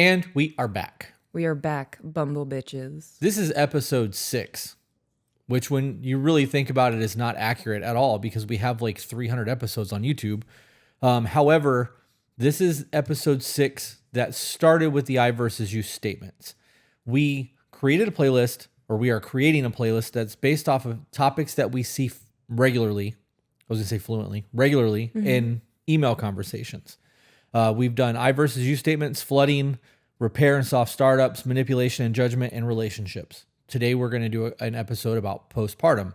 And we are back. We are back, bumble bitches. This is episode 6, which when you really think about it is not accurate at all because we have like 300 episodes on YouTube. However, this is episode 6 that started with the I versus you statements. We created a playlist, or we are creating a playlist that's based off of topics that we see regularly. I was going to say fluently, regularly in email conversations. We've done I versus you statements, flooding, repair and soft startups, manipulation and judgment, and relationships. Today, we're going to do an episode about postpartum.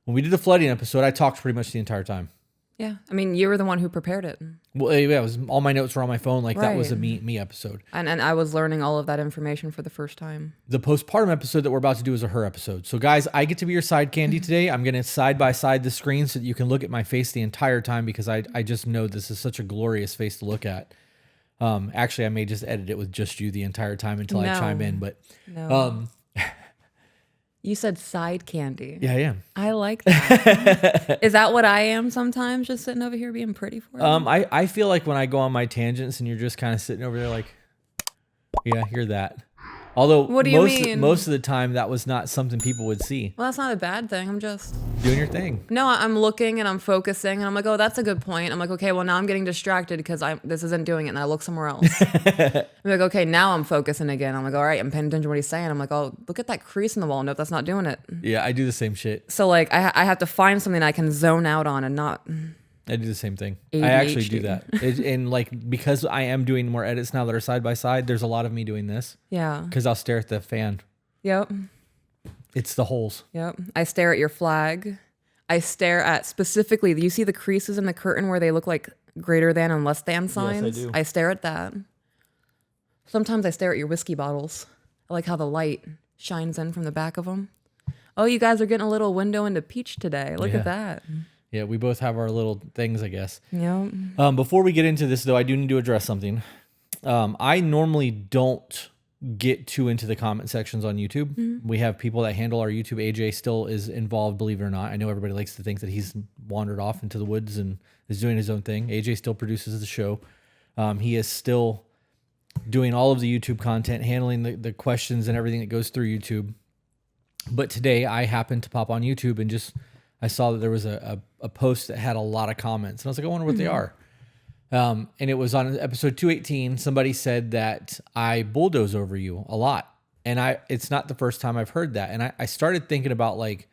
When we did the flooding episode, I talked pretty much the entire time. Yeah. I mean, you were the one who prepared it. Well, yeah, it was all my notes were on my phone. Like that was a me episode. And I was learning all of that information for the first time. The postpartum episode that we're about to do is a her episode. So guys, I get to be your side candy today. I'm going to side by side the screen so that you can look at my face the entire time because I just know this is such a glorious face to look at. Actually, I may just edit it with just you the entire time until I chime in. But you said side candy. Yeah, I am. I like that. Is that what I am sometimes? Just sitting over here being pretty for you? I feel like when I go on my tangents and you're just kind of sitting over there like, yeah, you're that. Although what do you mean? Most of the time that was not something people would see. Well, that's not a bad thing. I'm just doing your thing. No, I'm looking and I'm focusing and I'm like, oh, that's a good point. I'm like, okay, well now I'm getting distracted because this isn't doing it, and I look somewhere else. I'm like, okay, now I'm focusing again. I'm like, all right, I'm paying attention to what he's saying. I'm like, oh, look at that crease in the wall. Nope, that's not doing it. Yeah, I do the same shit. So like, I have to find something I can zone out on and not. I do the same thing. ADHD. I actually do that. And like, because I am doing more edits now that are side by side, there's a lot of me doing this. Yeah. Because I'll stare at the fan. Yep. It's the holes. Yep. I stare at your flag. I stare at specifically, you see the creases in the curtain where they look like greater than and less than signs? Yes, I do. I stare at that. Sometimes I stare at your whiskey bottles. I like how the light shines in from the back of them. Oh, you guys are getting a little window into peach today. Look at that. Yeah, we both have our little things, I guess. Yeah. Before we get into this, though, I do need to address something. I normally don't get too into the comment sections on YouTube. Mm-hmm. We have people that handle our YouTube. AJ still is involved, believe it or not. I know everybody likes to think that he's wandered off into the woods and is doing his own thing. AJ still produces the show. He is still doing all of the YouTube content, handling the questions and everything that goes through YouTube. But today, I happened to pop on YouTube and I saw that there was a post that had a lot of comments. And I was like, I wonder what they are. And it was on episode 218. Somebody said that I bulldoze over you a lot. And it's not the first time I've heard that. And I started thinking about like,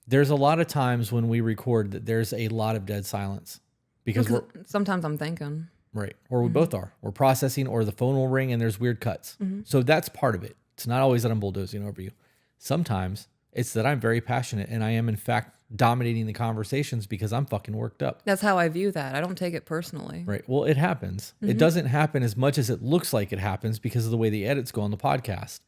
there's a lot of times when we record that there's a lot of dead silence. Because sometimes I'm thinking. Right. Or we both are. We're processing, or the phone will ring and there's weird cuts. Mm-hmm. So that's part of it. It's not always that I'm bulldozing over you. Sometimes it's that I'm very passionate and I am in fact dominating the conversations because I'm fucking worked up. That's how I view that. I don't take it personally. Right. Well, it happens. Mm-hmm. It doesn't happen as much as it looks like it happens because of the way the edits go on the podcast.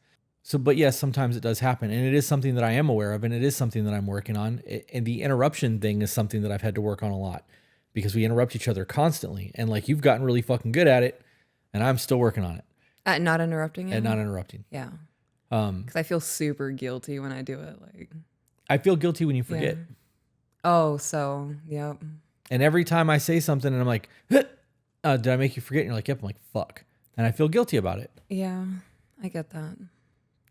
So, but yes, sometimes it does happen. And it is something that I am aware of, and it is something that I'm working on. And the interruption thing is something that I've had to work on a lot because we interrupt each other constantly. And like, you've gotten really fucking good at it, and I'm still working on it. At not interrupting you? At not interrupting. Yeah. Because I feel super guilty when I do it. Like, I feel guilty when you forget. Yeah. Oh, so, yep. And every time I say something and I'm like, did I make you forget? And you're like, yep. I'm like, fuck. And I feel guilty about it. Yeah, I get that.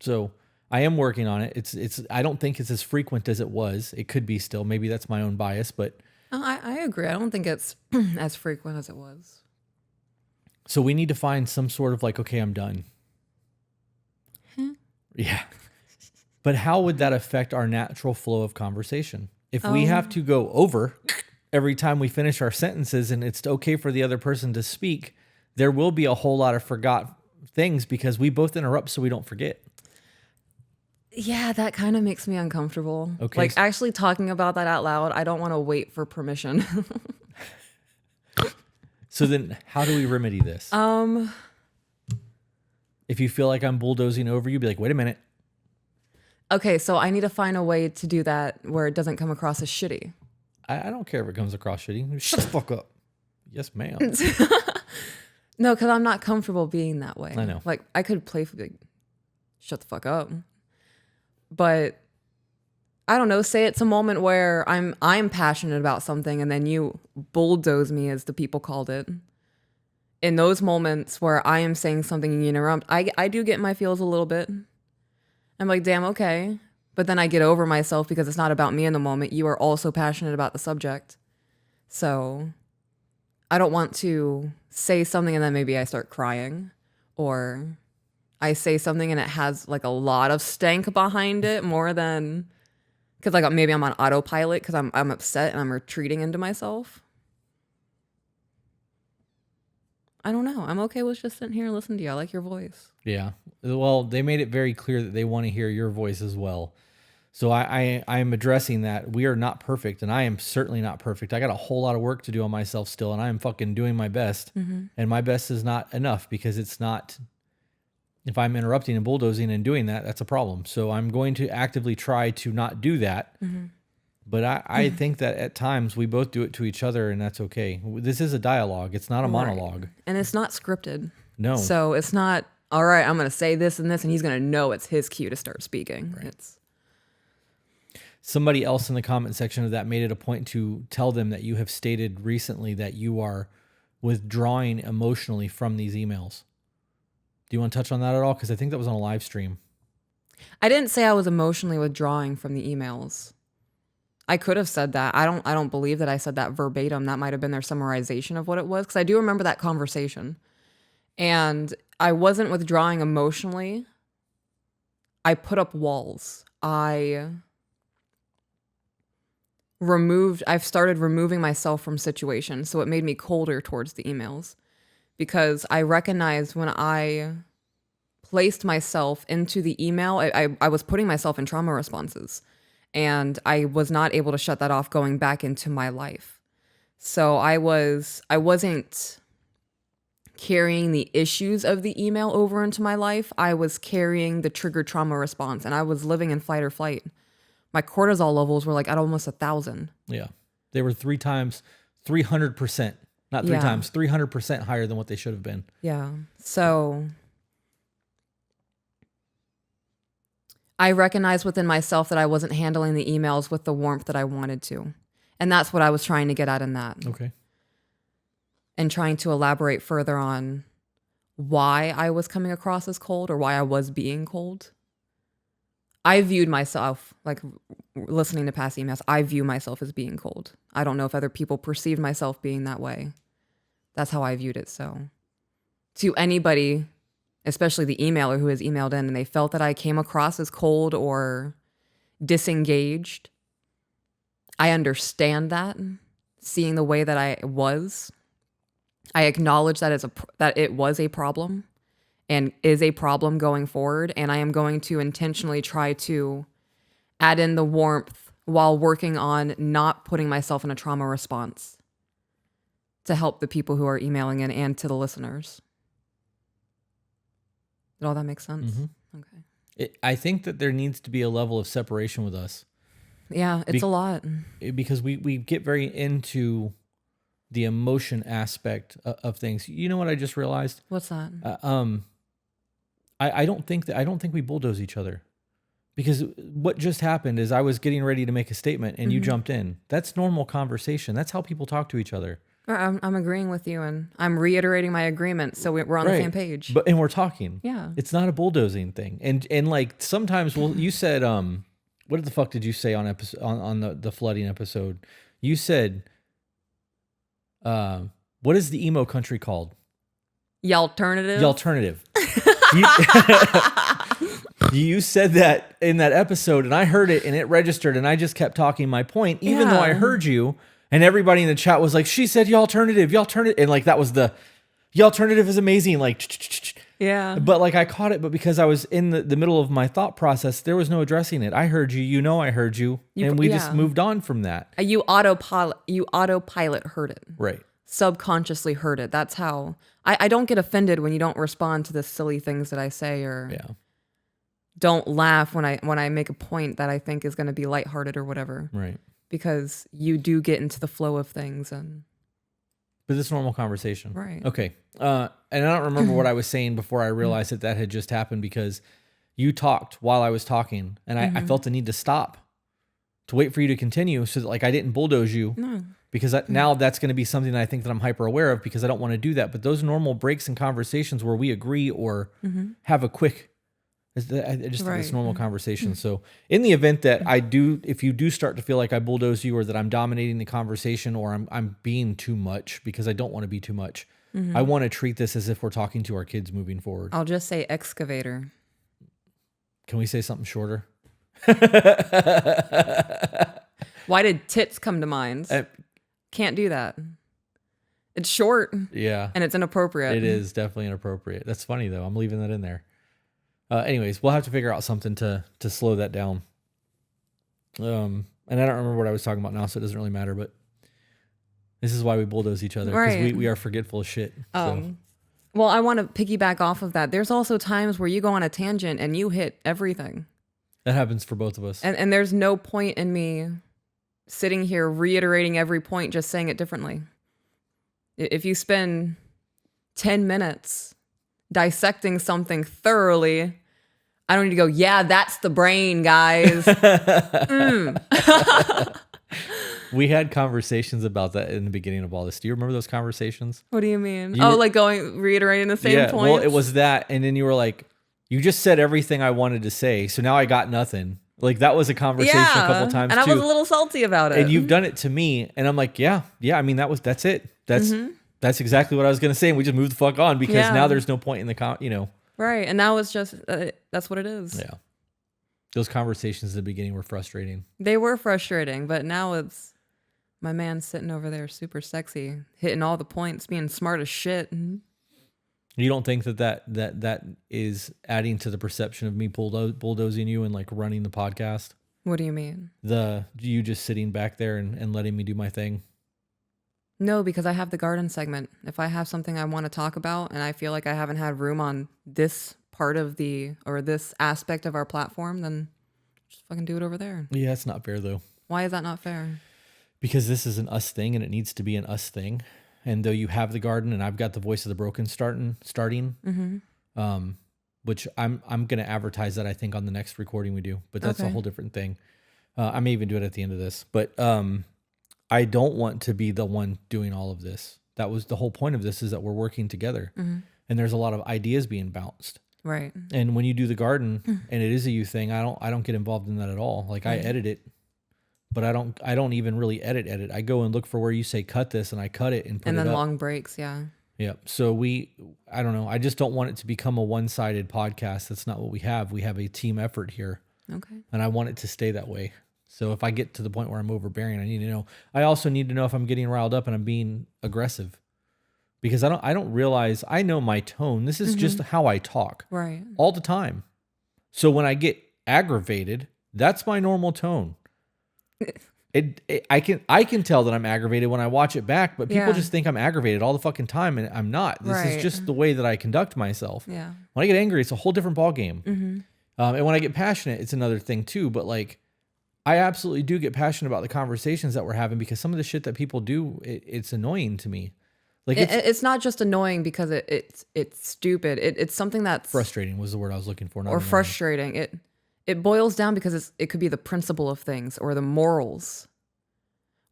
So I am working on it. It's. I don't think it's as frequent as it was. It could be still. Maybe that's my own bias, but. I agree. I don't think it's as frequent as it was. So we need to find some sort of like, okay, I'm done. Yeah. But how would that affect our natural flow of conversation? If we have to go over every time we finish our sentences and it's okay for the other person to speak, there will be a whole lot of forgot things because we both interrupt so we don't forget. Yeah, that kind of makes me uncomfortable. Okay. Like actually talking about that out loud, I don't want to wait for permission. So then how do we remedy this? If you feel like I'm bulldozing over you, be like, wait a minute. Okay, so I need to find a way to do that where it doesn't come across as shitty. I don't care if it comes across shitty. Shut the fuck up. Yes, ma'am. No, because I'm not comfortable being that way. I know. Like, I could playfully like, shut the fuck up. But, I don't know, say it's a moment where I'm passionate about something and then you bulldoze me, as the people called it. in those moments where I am saying something and you interrupt, I do get in my feels a little bit. I'm like, damn, okay. But then I get over myself because it's not about me in the moment. You are also passionate about the subject. So I don't want to say something and then maybe I start crying, or I say something and it has like a lot of stank behind it more than, because like maybe I'm on autopilot because I'm upset and I'm retreating into myself. I don't know. I'm okay with just sitting here and listening to you. I like your voice. Yeah. Well, they made it very clear that they want to hear your voice as well. So I am addressing that. We are not perfect, and I am certainly not perfect. I got a whole lot of work to do on myself still, and I am fucking doing my best. And my best is not enough because it's not, if I'm interrupting and bulldozing and doing that, that's a problem. So I'm going to actively try to not do that. But I think that at times we both do it to each other, and that's okay. This is a dialogue. It's not a monologue. And it's not scripted. No. So it's not, all right, I'm going to say this and this, and he's going to know it's his cue to start speaking. Right. It's somebody else in the comment section of that made it a point to tell them that you have stated recently that you are withdrawing emotionally from these emails. Do you want to touch on that at all? Because I think that was on a live stream. I didn't say I was emotionally withdrawing from the emails. I could have said that. I don't believe that I said that verbatim. That might have been their summarization of what it was, because I do remember that conversation. And I wasn't withdrawing emotionally. I put up walls. I've started removing myself from situations, so it made me colder towards the emails, because I recognized when I placed myself into the email, I was putting myself in trauma responses, and I was not able to shut that off going back into my life. So I wasn't carrying the issues of the email over into my life. I was carrying the triggered trauma response, and I was living in fight or flight. My cortisol levels were like at almost 1,000. Yeah. They were 300%, not three times, 300% higher than what they should have been. Yeah. So I recognized within myself that I wasn't handling the emails with the warmth that I wanted to. And that's what I was trying to get at in that. Okay. And trying to elaborate further on why I was coming across as cold, or why I was being cold. I viewed myself, like listening to past emails, I view myself as being cold. I don't know if other people perceived myself being that way. That's how I viewed it. So to anybody, especially the emailer who has emailed in and they felt that I came across as cold or disengaged, I understand that. Seeing the way that I was, I acknowledge that that it was a problem and is a problem going forward. And I am going to intentionally try to add in the warmth while working on not putting myself in a trauma response to help the people who are emailing in and to the listeners. Did all that make sense? Mm-hmm. Okay. I think that there needs to be a level of separation with us. Yeah, it's a lot. Because we get very into the emotion aspect of things. You know what I just realized? What's that? I don't think we bulldoze each other, because what just happened is I was getting ready to make a statement and you jumped in. That's normal conversation. That's how people talk to each other. I'm agreeing with you, and I'm reiterating my agreement, so we're on the same page. And we're talking. Yeah, it's not a bulldozing thing. And like sometimes, you said, what the fuck did you say on the flooding episode? You said, what is the emo country called? The alternative. The alternative. You said that in that episode, and I heard it, and it registered, and I just kept talking my point, even though I heard you, and everybody in the chat was like, "She said the alternative, and like that was the alternative is amazing, like yeah." But like I caught it, but because I was in the middle of my thought process, there was no addressing it. I heard you, I heard you, and we just moved on from that. You autopilot heard it, right? Subconsciously heard it. That's how I don't get offended when you don't respond to the silly things that I say, or don't laugh when I make a point that I think is going to be lighthearted or whatever. Right. Because you do get into the flow of things, but it's normal conversation. Right. Okay. And I don't remember what I was saying before I realized that had just happened, because you talked while I was talking, and I felt the need to stop to wait for you to continue, so that like I didn't bulldoze you. No. Because now that's going to be something that I think that I'm hyper aware of because I don't want to do that. But those normal breaks in conversations where we agree or have a quick, I just think it's normal conversation. So in the event that if you do start to feel like I bulldoze you or that I'm dominating the conversation or I'm being too much because I don't want to be too much, I want to treat this as if we're talking to our kids moving forward. I'll just say excavator. Can we say something shorter? Why did tits come to mind? Can't do that. It's short. Yeah. And it's inappropriate. It is definitely inappropriate. That's funny though. I'm leaving that in there. Anyways, we'll have to figure out something to slow that down. And I don't remember what I was talking about now, so it doesn't really matter, but this is why we bulldoze each other. Because we are forgetful as shit. Well, I want to piggyback off of that. There's also times where you go on a tangent and you hit everything. That happens for both of us. And there's no point in me sitting here reiterating every point, just saying it differently. If you spend 10 minutes dissecting something thoroughly, I don't need to go, yeah, that's the brain, guys. We had conversations about that in the beginning of all this. Do you remember those conversations? What do you mean? Like reiterating the same point? Well, it was that. And then you were like, you just said everything I wanted to say. So now I got nothing. Like that was a conversation a couple times and too. I was a little salty about it. And you've done it to me. And I'm like, yeah. I mean, that's it. That's exactly what I was going to say. And we just moved the fuck on because now there's no point in the, Right. And now it's just, that's what it is. Yeah. Those conversations at the beginning were frustrating. They were frustrating, but now it's my man sitting over there super sexy, hitting all the points, being smart as shit. You don't think that is adding to the perception of me bulldozing you and like running the podcast? What do you mean? You just sitting back there and letting me do my thing? No, because I have the garden segment. If I have something I want to talk about and I feel like I haven't had room on this part of this aspect of our platform, then just fucking do it over there. Yeah, it's not fair though. Why is that not fair? Because this is an us thing and it needs to be an us thing. And though you have the garden and I've got the voice of the broken starting, which I'm going to advertise that I think on the next recording we do, but that's a whole different thing. I may even do it at the end of this, but I don't want to be the one doing all of this. That was the whole point of this, is that we're working together and there's a lot of ideas being bounced. Right. And when you do the garden and it is a you thing, I don't get involved in that at all. Like I edit it, but I don't even really edit. I go and look for where you say cut this and I cut it and put it up. And then long breaks. Yeah. Yeah. So I don't know. I just don't want it to become a one-sided podcast. That's not what we have. We have a team effort here. Okay. And I want it to stay that way. So if I get to the point where I'm overbearing, I need to know. I also need to know if I'm getting riled up and I'm being aggressive, because I don't realize, I know my tone. This is just how I talk all the time. So when I get aggravated, that's my normal tone. I can tell that I'm aggravated when I watch it back, but people just think I'm aggravated all the fucking time, and I'm not. This is just the way that I conduct myself. Yeah. When I get angry, it's a whole different ballgame. And when I get passionate, it's another thing too. But like, I absolutely do get passionate about the conversations that we're having, because some of the shit that people do, it's annoying to me. Like it's not just annoying because it's stupid. It's something that's frustrating was the word I was looking for. Or frustrating. It boils down because it could be the principle of things or the morals.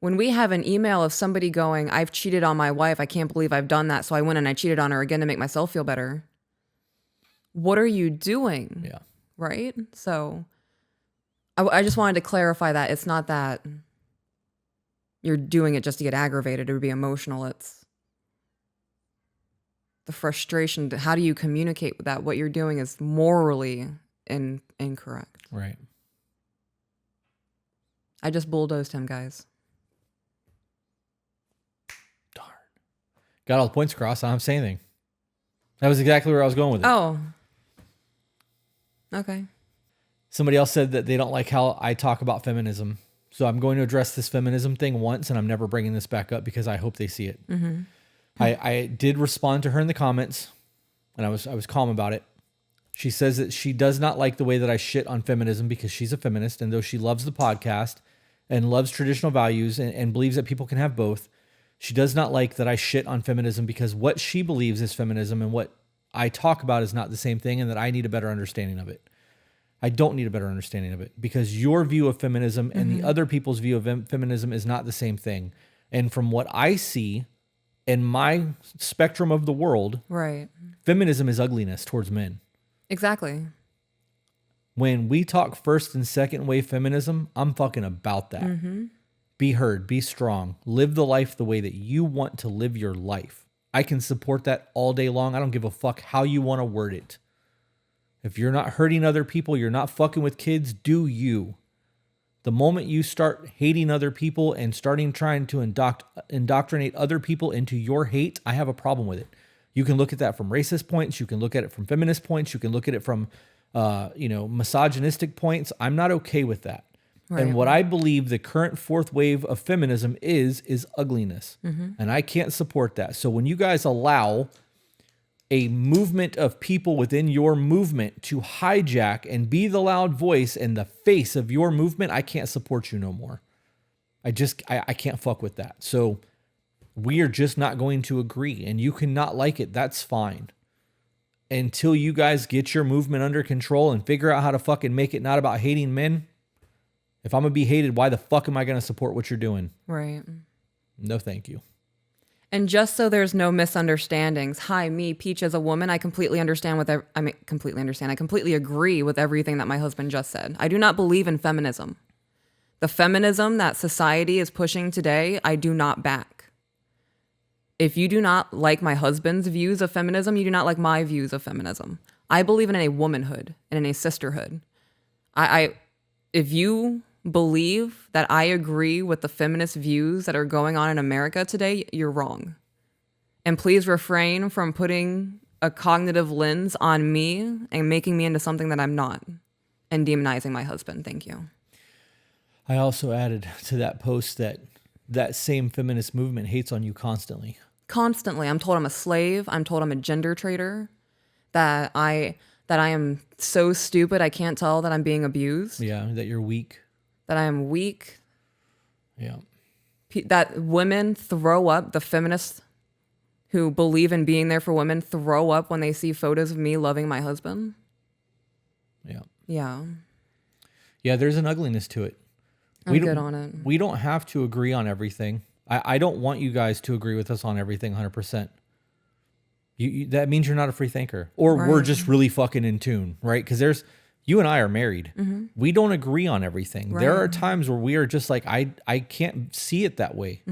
When we have an email of somebody going, I've cheated on my wife, I can't believe I've done that, so I went and I cheated on her again to make myself feel better. What are you doing? Yeah. Right? So I just wanted to clarify that. It's not that you're doing it just to get aggravated or be emotional. It's the frustration. How do you communicate with that? What you're doing is morally incorrect. Right. I just bulldozed him, guys. Darn. Got all the points across. I don't have to say anything. That was exactly where I was going with it. Oh. Okay. Somebody else said that they don't like how I talk about feminism. So I'm going to address this feminism thing once, and I'm never bringing this back up because I hope they see it. Mm-hmm. I did respond to her in the comments, and I was calm about it. She says that she does not like the way that I shit on feminism because she's a feminist, and though she loves the podcast and loves traditional values and believes that people can have both, she does not like that I shit on feminism because what she believes is feminism and what I talk about is not the same thing, and that I need a better understanding of it. I don't need a better understanding of it because your view of feminism and the other people's view of feminism is not the same thing. And from what I see in my spectrum of the world, Right. feminism is ugliness towards men. Exactly. When we talk first and second wave feminism, I'm fucking about that. Be heard, be strong, live the life the way that you want to live your life. I can support that all day long. I don't give a fuck how you want to word it. If you're not hurting other people, you're not fucking with kids, do you. The moment you start hating other people and trying to indoctrinate other people into your hate, I have a problem with it. You can look at that from racist points. You can look at it from feminist points. You can look at it from, misogynistic points. I'm not okay with that. Right. And what I believe the current fourth wave of feminism is ugliness. And I can't support that. So when you guys allow a movement of people within your movement to hijack and be the loud voice and the face of your movement, I can't support you no more. I can't fuck with that. So we are just not going to agree, and you cannot like it. That's fine. Until you guys get your movement under control and figure out how to fucking make it not about hating men. If I'm going to be hated, why the fuck am I going to support what you're doing? Right. No, thank you. And just so there's no misunderstandings, hi, me, Peach, as a woman, I completely understand I completely agree with everything that my husband just said. I do not believe in feminism. The feminism that society is pushing today, I do not back. If you do not like my husband's views of feminism, you do not like my views of feminism. I believe in a womanhood and in a sisterhood. If you believe that I agree with the feminist views that are going on in America today, you're wrong. And please refrain from putting a cognitive lens on me and making me into something that I'm not and demonizing my husband. Thank you. I also added to that post that same feminist movement hates on you constantly. Constantly. I'm told I'm a slave. I'm told I'm a gender traitor, that I am so stupid I can't tell that I'm being abused. Yeah, that you're weak. That I am weak. Yeah. That women throw up, the feminists who believe in being there for women throw up when they see photos of me loving my husband. Yeah. Yeah. Yeah, there's an ugliness to it. I'm good on it. We don't have to agree on everything. I don't want you guys to agree with us on everything 100%. That means you're not a free thinker. Or we're just really fucking in tune, right? Because you and I are married. We don't agree on everything. Right. There are times where we are just like, I can't see it that way.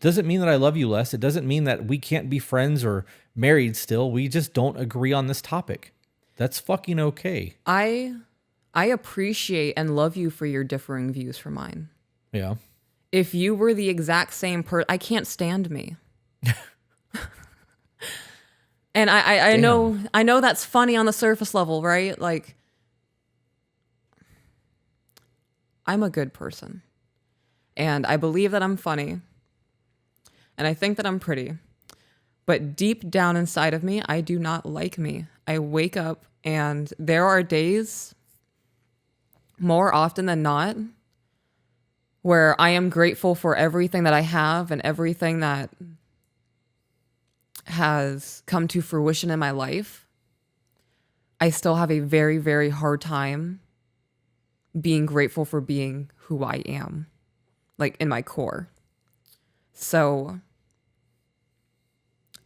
Doesn't mean that I love you less. It doesn't mean that we can't be friends or married still. We just don't agree on this topic. That's fucking okay. I appreciate and love you for your differing views from mine. Yeah. If you were the exact same person, I can't stand me. And I know that's funny on the surface level, right? Like, I'm a good person. And I believe that I'm funny. And I think that I'm pretty. But deep down inside of me, I do not like me. I wake up and there are days, more often than not, where I am grateful for everything that I have and everything that has come to fruition in my life. I still have a very, very hard time being grateful for being who I am, like in my core. So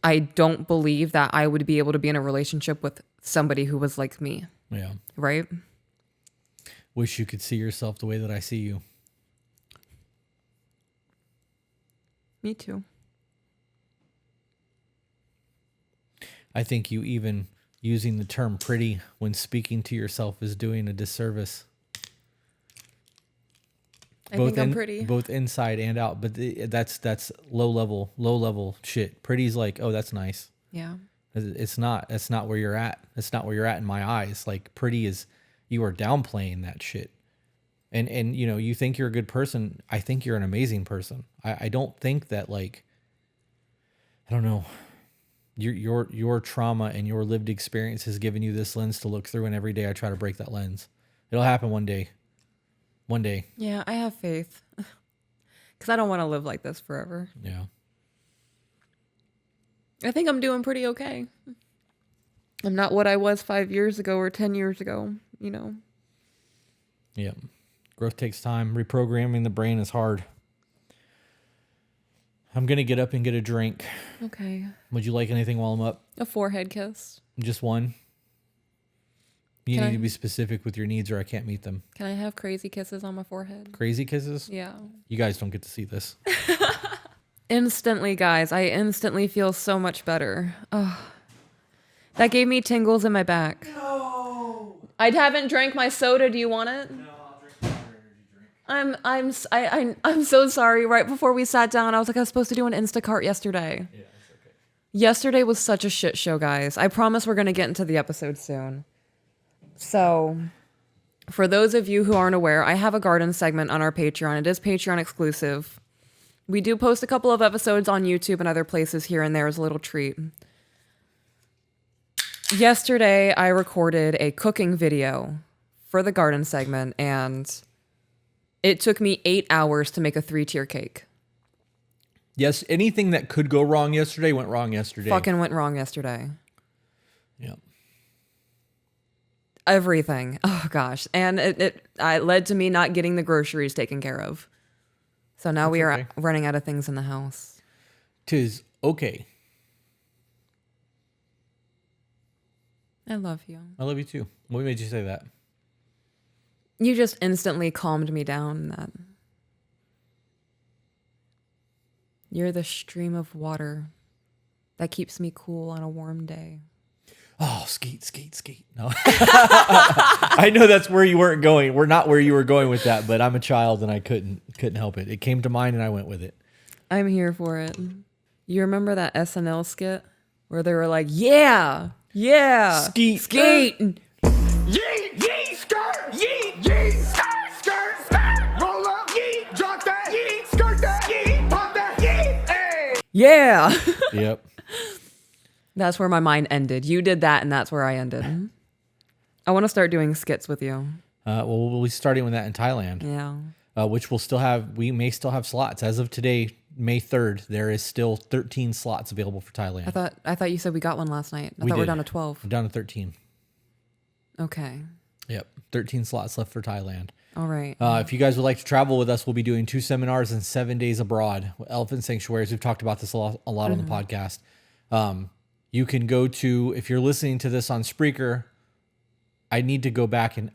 I don't believe that I would be able to be in a relationship with somebody who was like me. Yeah. Right? Wish you could see yourself the way that I see you. Me too. I think you even using the term pretty when speaking to yourself is doing a disservice. I think I'm pretty. Both inside and out, but that's low level shit. Pretty's like, oh, that's nice. Yeah. It's not. That's not where you're at. That's not where you're at in my eyes. Like, pretty is, you are downplaying that shit. And you think you're a good person. I think you're an amazing person. I don't think that, like, I don't know. Your trauma and your lived experience has given you this lens to look through, and every day I try to break that lens. It'll happen one day. One day. Yeah, I have faith. Because I don't want to live like this forever. Yeah. I think I'm doing pretty okay. I'm not what I was 5 years ago or 10 years ago, Yeah. Growth takes time. Reprogramming the brain is hard. I'm going to get up and get a drink. Okay. Would you like anything while I'm up? A forehead kiss. Just one? You Can need I- to be specific with your needs or I can't meet them. Can I have crazy kisses on my forehead? Crazy kisses? Yeah. You guys don't get to see this. Instantly, guys. I instantly feel so much better. Oh, that gave me tingles in my back. No. I haven't drank my soda. Do you want it? No, I'll drink another energy drink. I'm so sorry. Right before we sat down, I was like, I was supposed to do an Instacart yesterday. Yeah, it's okay. Yesterday was such a shit show, guys. I promise we're going to get into the episode soon. So, for those of you who aren't aware, I have a garden segment on our Patreon. It is Patreon exclusive. We do post a couple of episodes on YouTube and other places here and there as a little treat. Yesterday, I recorded a cooking video for the garden segment, and it took me 8 hours to make a 3-tier cake. Yes, anything that could go wrong yesterday went wrong yesterday. Fucking went wrong yesterday. Yep. Everything. Oh, gosh. And it led to me not getting the groceries taken care of. So now we are running out of things in the house. 'Tis okay. I love you. I love you too. What made you say that? You just instantly calmed me down. That you're the stream of water that keeps me cool on a warm day. Oh, skeet. No. I know that's where you weren't going. We're not where you were going with that, but I'm a child and I couldn't help it. It came to mind and I went with it. I'm here for it. You remember that SNL skit where they were like, yeah, Skeet. skeet. Yeet, skirt, yeet, skirt, roll up, yeet, drop that, yeet, skirt that, yeet, pop that, yeet, hey. Yeah. Yep. That's where my mind ended. You did that, and that's where I ended. I want to start doing skits with you. Well, we'll be starting with that in Thailand, Yeah. which we may still have slots. As of today, May 3rd, there is still 13 slots available for Thailand. I thought you said we got one last night. I thought did. we're down to 12. We're down to 13. Okay. Yep. 13 slots left for Thailand. All right. If you guys would like to travel with us, we'll be doing 2 seminars and 7 days abroad. Elephant sanctuaries. We've talked about this a lot on the podcast. You can go to, if you're listening to this on Spreaker, I need to go back and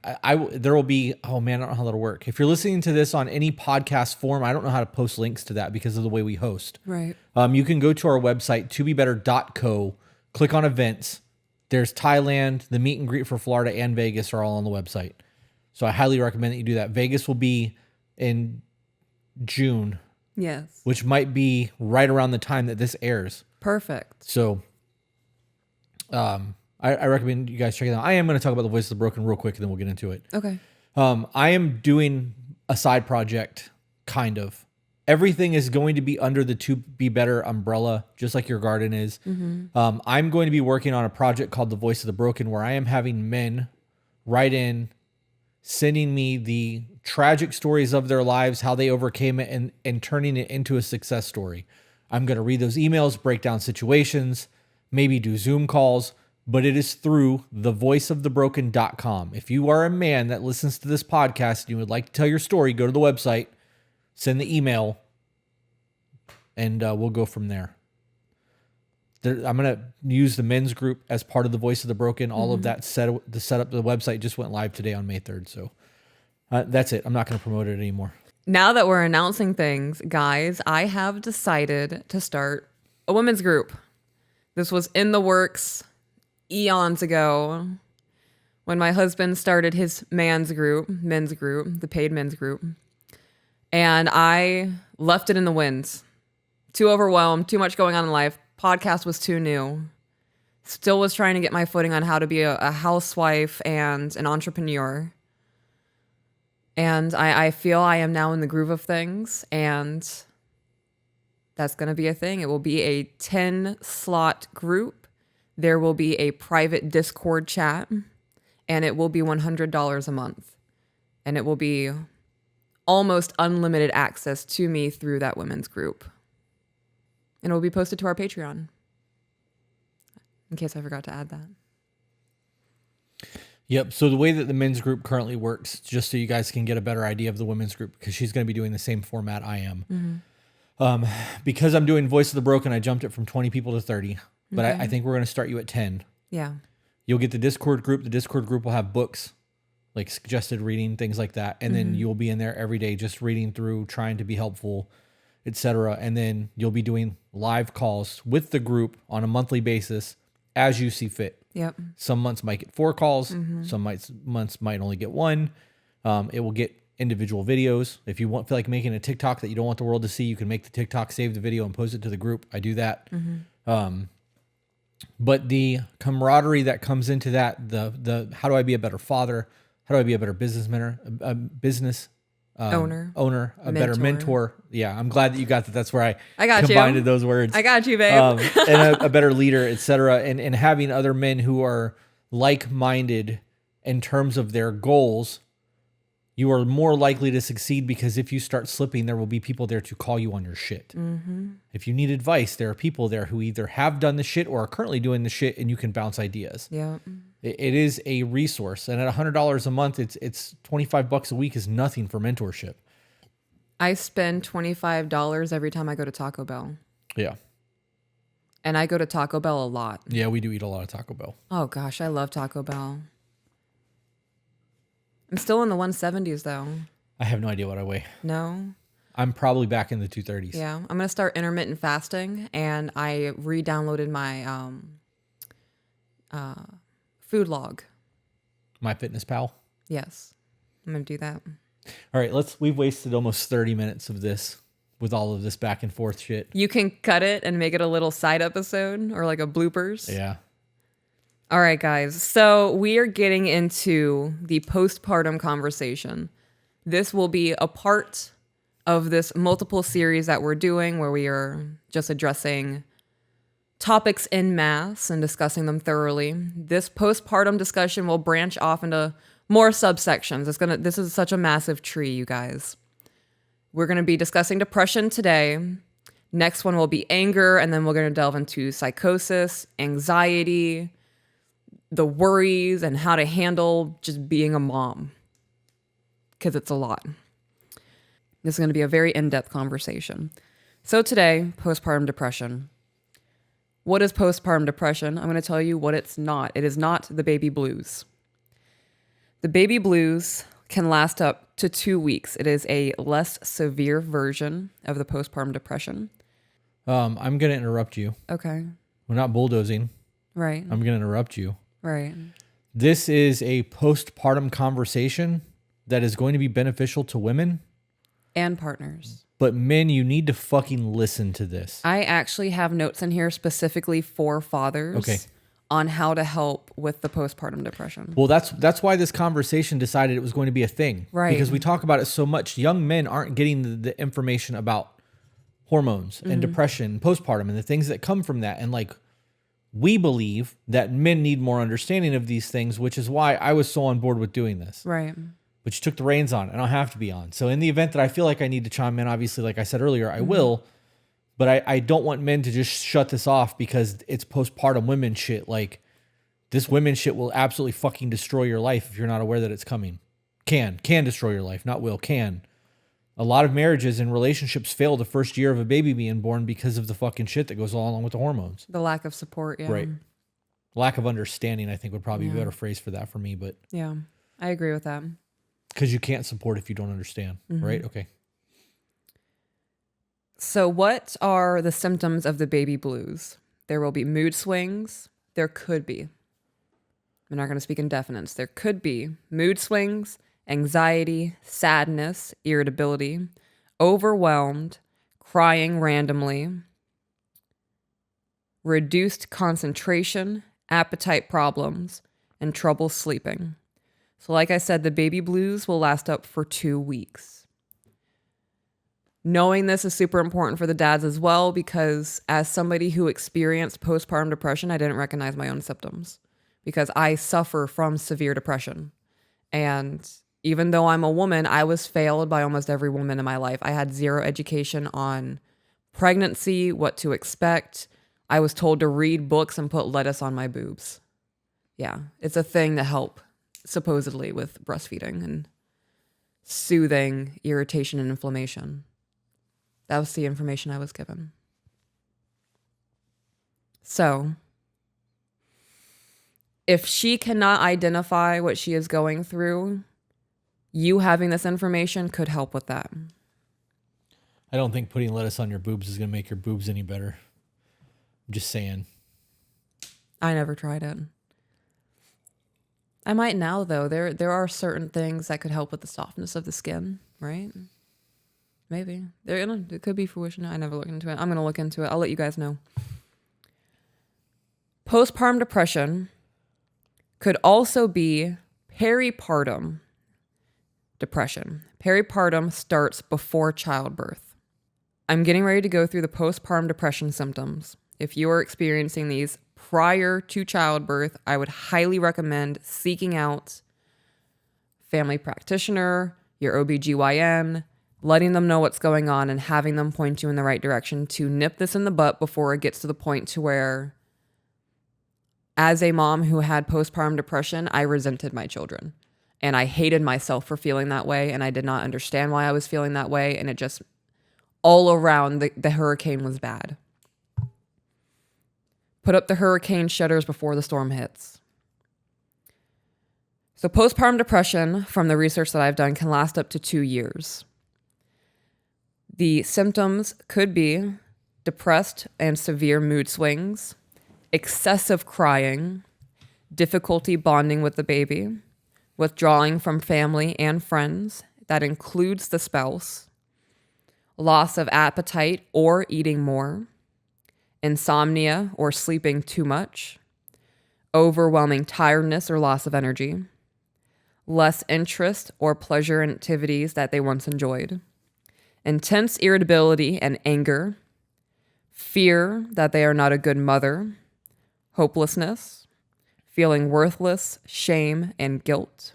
there will be, oh man, I don't know how that'll work. If you're listening to this on any podcast form, I don't know how to post links to that because of the way we host. Right. You can go to our website, tobebetter.co, click on events. There's Thailand, the meet and greet for Florida and Vegas are all on the website. So I highly recommend that you do that. Vegas will be in June, Yes. which might be right around the time that this airs. Perfect. So I recommend you guys check it out. I am going to talk about the Voice of the Broken real quick and then we'll get into it. Okay. I am doing a side project, kind of. Everything is going to be under the To Be Better umbrella, just like your garden is. I'm going to be working on a project called The Voice of the Broken, where I am having men write in, sending me the tragic stories of their lives, how they overcame it, and turning it into a success story. I'm going to read those emails, break down situations, maybe do Zoom calls, but it is through thevoiceofthebroken.com. If you are a man that listens to this podcast and you would like to tell your story, go to the website, send the email, and we'll go from there. I'm going to use the men's group as part of the Voice of the Broken. All of that the setup of the website just went live today on May 3rd. So that's it. I'm not going to promote it anymore. Now that we're announcing things, guys, I have decided to start a women's group. This was in the works eons ago when my husband started his men's group, the paid men's group. And I left it in the winds. Too overwhelmed, too much going on in life. Podcast was too new. Still was trying to get my footing on how to be a housewife and an entrepreneur. And I feel I am now in the groove of things, and that's going to be a thing. It will be a 10-slot group. There will be a private Discord chat, and it will be $100 a month. And it will be almost unlimited access to me through that women's group. And it will be posted to our Patreon, in case I forgot to add that. Yep. So the way that the men's group currently works, just so you guys can get a better idea of the women's group, because she's going to be doing the same format I am. Because I'm doing Voice of the Broken, I jumped it from 20 people to 30. But I think we're going to start you at 10. Yeah. You'll get the Discord group. The Discord group will have books, like suggested reading, things like that. And then you'll be in there every day just reading through, trying to be helpful, etc. And then you'll be doing live calls with the group on a monthly basis as you see fit. Yep. Some months might get 4 calls. Some months might only get 1. It will get individual videos. If you feel like making a TikTok that you don't want the world to see, you can make the TikTok, save the video, and post it to the group. I do that. But the camaraderie that comes into that, the how do I be a better father? How do I be a better businessman, a business owner, a better mentor? Yeah, I'm glad that you got that. That's where I got combined those words. I got you, babe. And a better leader, etc. And having other men who are like-minded in terms of their goals, you are more likely to succeed because if you start slipping, there will be people there to call you on your shit. If you need advice, there are people there who either have done the shit or are currently doing the shit, and you can bounce ideas. Yeah. It is a resource. And at $100 a month, it's $25 a week is nothing for mentorship. I spend $25 every time I go to Taco Bell. Yeah. And I go to Taco Bell a lot. Yeah, we do eat a lot of Taco Bell. Oh, gosh, I love Taco Bell. I'm still in the 170s, though. I have no idea what I weigh. No? I'm probably back in the 230s. Yeah. I'm going to start intermittent fasting, and I re-downloaded my food log. MyFitnessPal. Yes. I'm going to do that. All right, we've wasted almost 30 minutes of this with all of this back and forth shit. You can cut it and make it a little side episode or like a bloopers. Yeah. All right, guys. So we are getting into the postpartum conversation. This will be a part of this multiple series that we're doing where we are just addressing topics en masse and discussing them thoroughly. This postpartum discussion will branch off into more subsections. This is such a massive tree, you guys. We're going to be discussing depression today. Next one will be anger, and then we're going to delve into psychosis, anxiety, the worries, and how to handle just being a mom. Because it's a lot. This is going to be a very in-depth conversation. So today, postpartum depression. What is postpartum depression? I'm going to tell you what it's not. It is not the baby blues. The baby blues can last up to 2 weeks. It is a less severe version of the postpartum depression. I'm going to interrupt you. Okay. We're not bulldozing. Right. I'm going to interrupt you. Right. This is a postpartum conversation that is going to be beneficial to women. And partners. But men, you need to fucking listen to this. I actually have notes in here specifically for fathers on how to help with the postpartum depression. Well, that's why this conversation decided it was going to be a thing. Right. Because we talk about it so much. Young men aren't getting the information about hormones and depression, postpartum, and the things that come from that. And like, we believe that men need more understanding of these things, which is why I was so on board with doing this. Right. But you took the reins on, and I'll have to be on. So in the event that I feel like I need to chime in, obviously, like I said earlier, I will. But I don't want men to just shut this off because it's postpartum women shit. Like, this women shit will absolutely fucking destroy your life if you're not aware that it's coming. Can destroy your life, not will, can. A lot of marriages and relationships fail the first year of a baby being born because of the fucking shit that goes along with the hormones. The lack of support, yeah. Right. Lack of understanding, I think, would probably be a better phrase for that for me. But yeah, I agree with that. Because you can't support if you don't understand, right? Okay. So what are the symptoms of the baby blues? There will be mood swings. There could be. I'm not going to speak in definites. There could be mood swings, anxiety, sadness, irritability, overwhelmed, crying randomly, reduced concentration, appetite problems, and trouble sleeping. So like I said, the baby blues will last up for 2 weeks. Knowing this is super important for the dads as well, because as somebody who experienced postpartum depression, I didn't recognize my own symptoms because I suffer from severe depression. And even though I'm a woman, I was failed by almost every woman in my life. I had zero education on pregnancy, what to expect. I was told to read books and put lettuce on my boobs. Yeah, it's a thing to help supposedly with breastfeeding and soothing irritation and inflammation. That was the information I was given. So, if she cannot identify what she is going through, you having this information could help with that. I don't think putting lettuce on your boobs is going to make your boobs any better. I'm just saying. I never tried it. I might now, though. There are certain things that could help with the softness of the skin, right? Maybe. It could be fruition. I never looked into it. I'm going to look into it. I'll let you guys know. Postpartum depression could also be peripartum depression. Peripartum starts before childbirth. I'm getting ready to go through the postpartum depression symptoms. If you are experiencing these prior to childbirth, I would highly recommend seeking out family practitioner, your OBGYN, letting them know what's going on and having them point you in the right direction to nip this in the butt before it gets to the point to where, as a mom who had postpartum depression, I resented my children and I hated myself for feeling that way. And I did not understand why I was feeling that way. And it just all around the hurricane was bad. Put up the hurricane shutters before the storm hits. So postpartum depression, from the research that I've done, can last up to 2 years. The symptoms could be depressed and severe mood swings, excessive crying, difficulty bonding with the baby, withdrawing from family and friends, that includes the spouse, loss of appetite or eating more, insomnia or sleeping too much, overwhelming tiredness or loss of energy, less interest or pleasure in activities that they once enjoyed, intense irritability and anger, fear that they are not a good mother, hopelessness, feeling worthless, shame and guilt,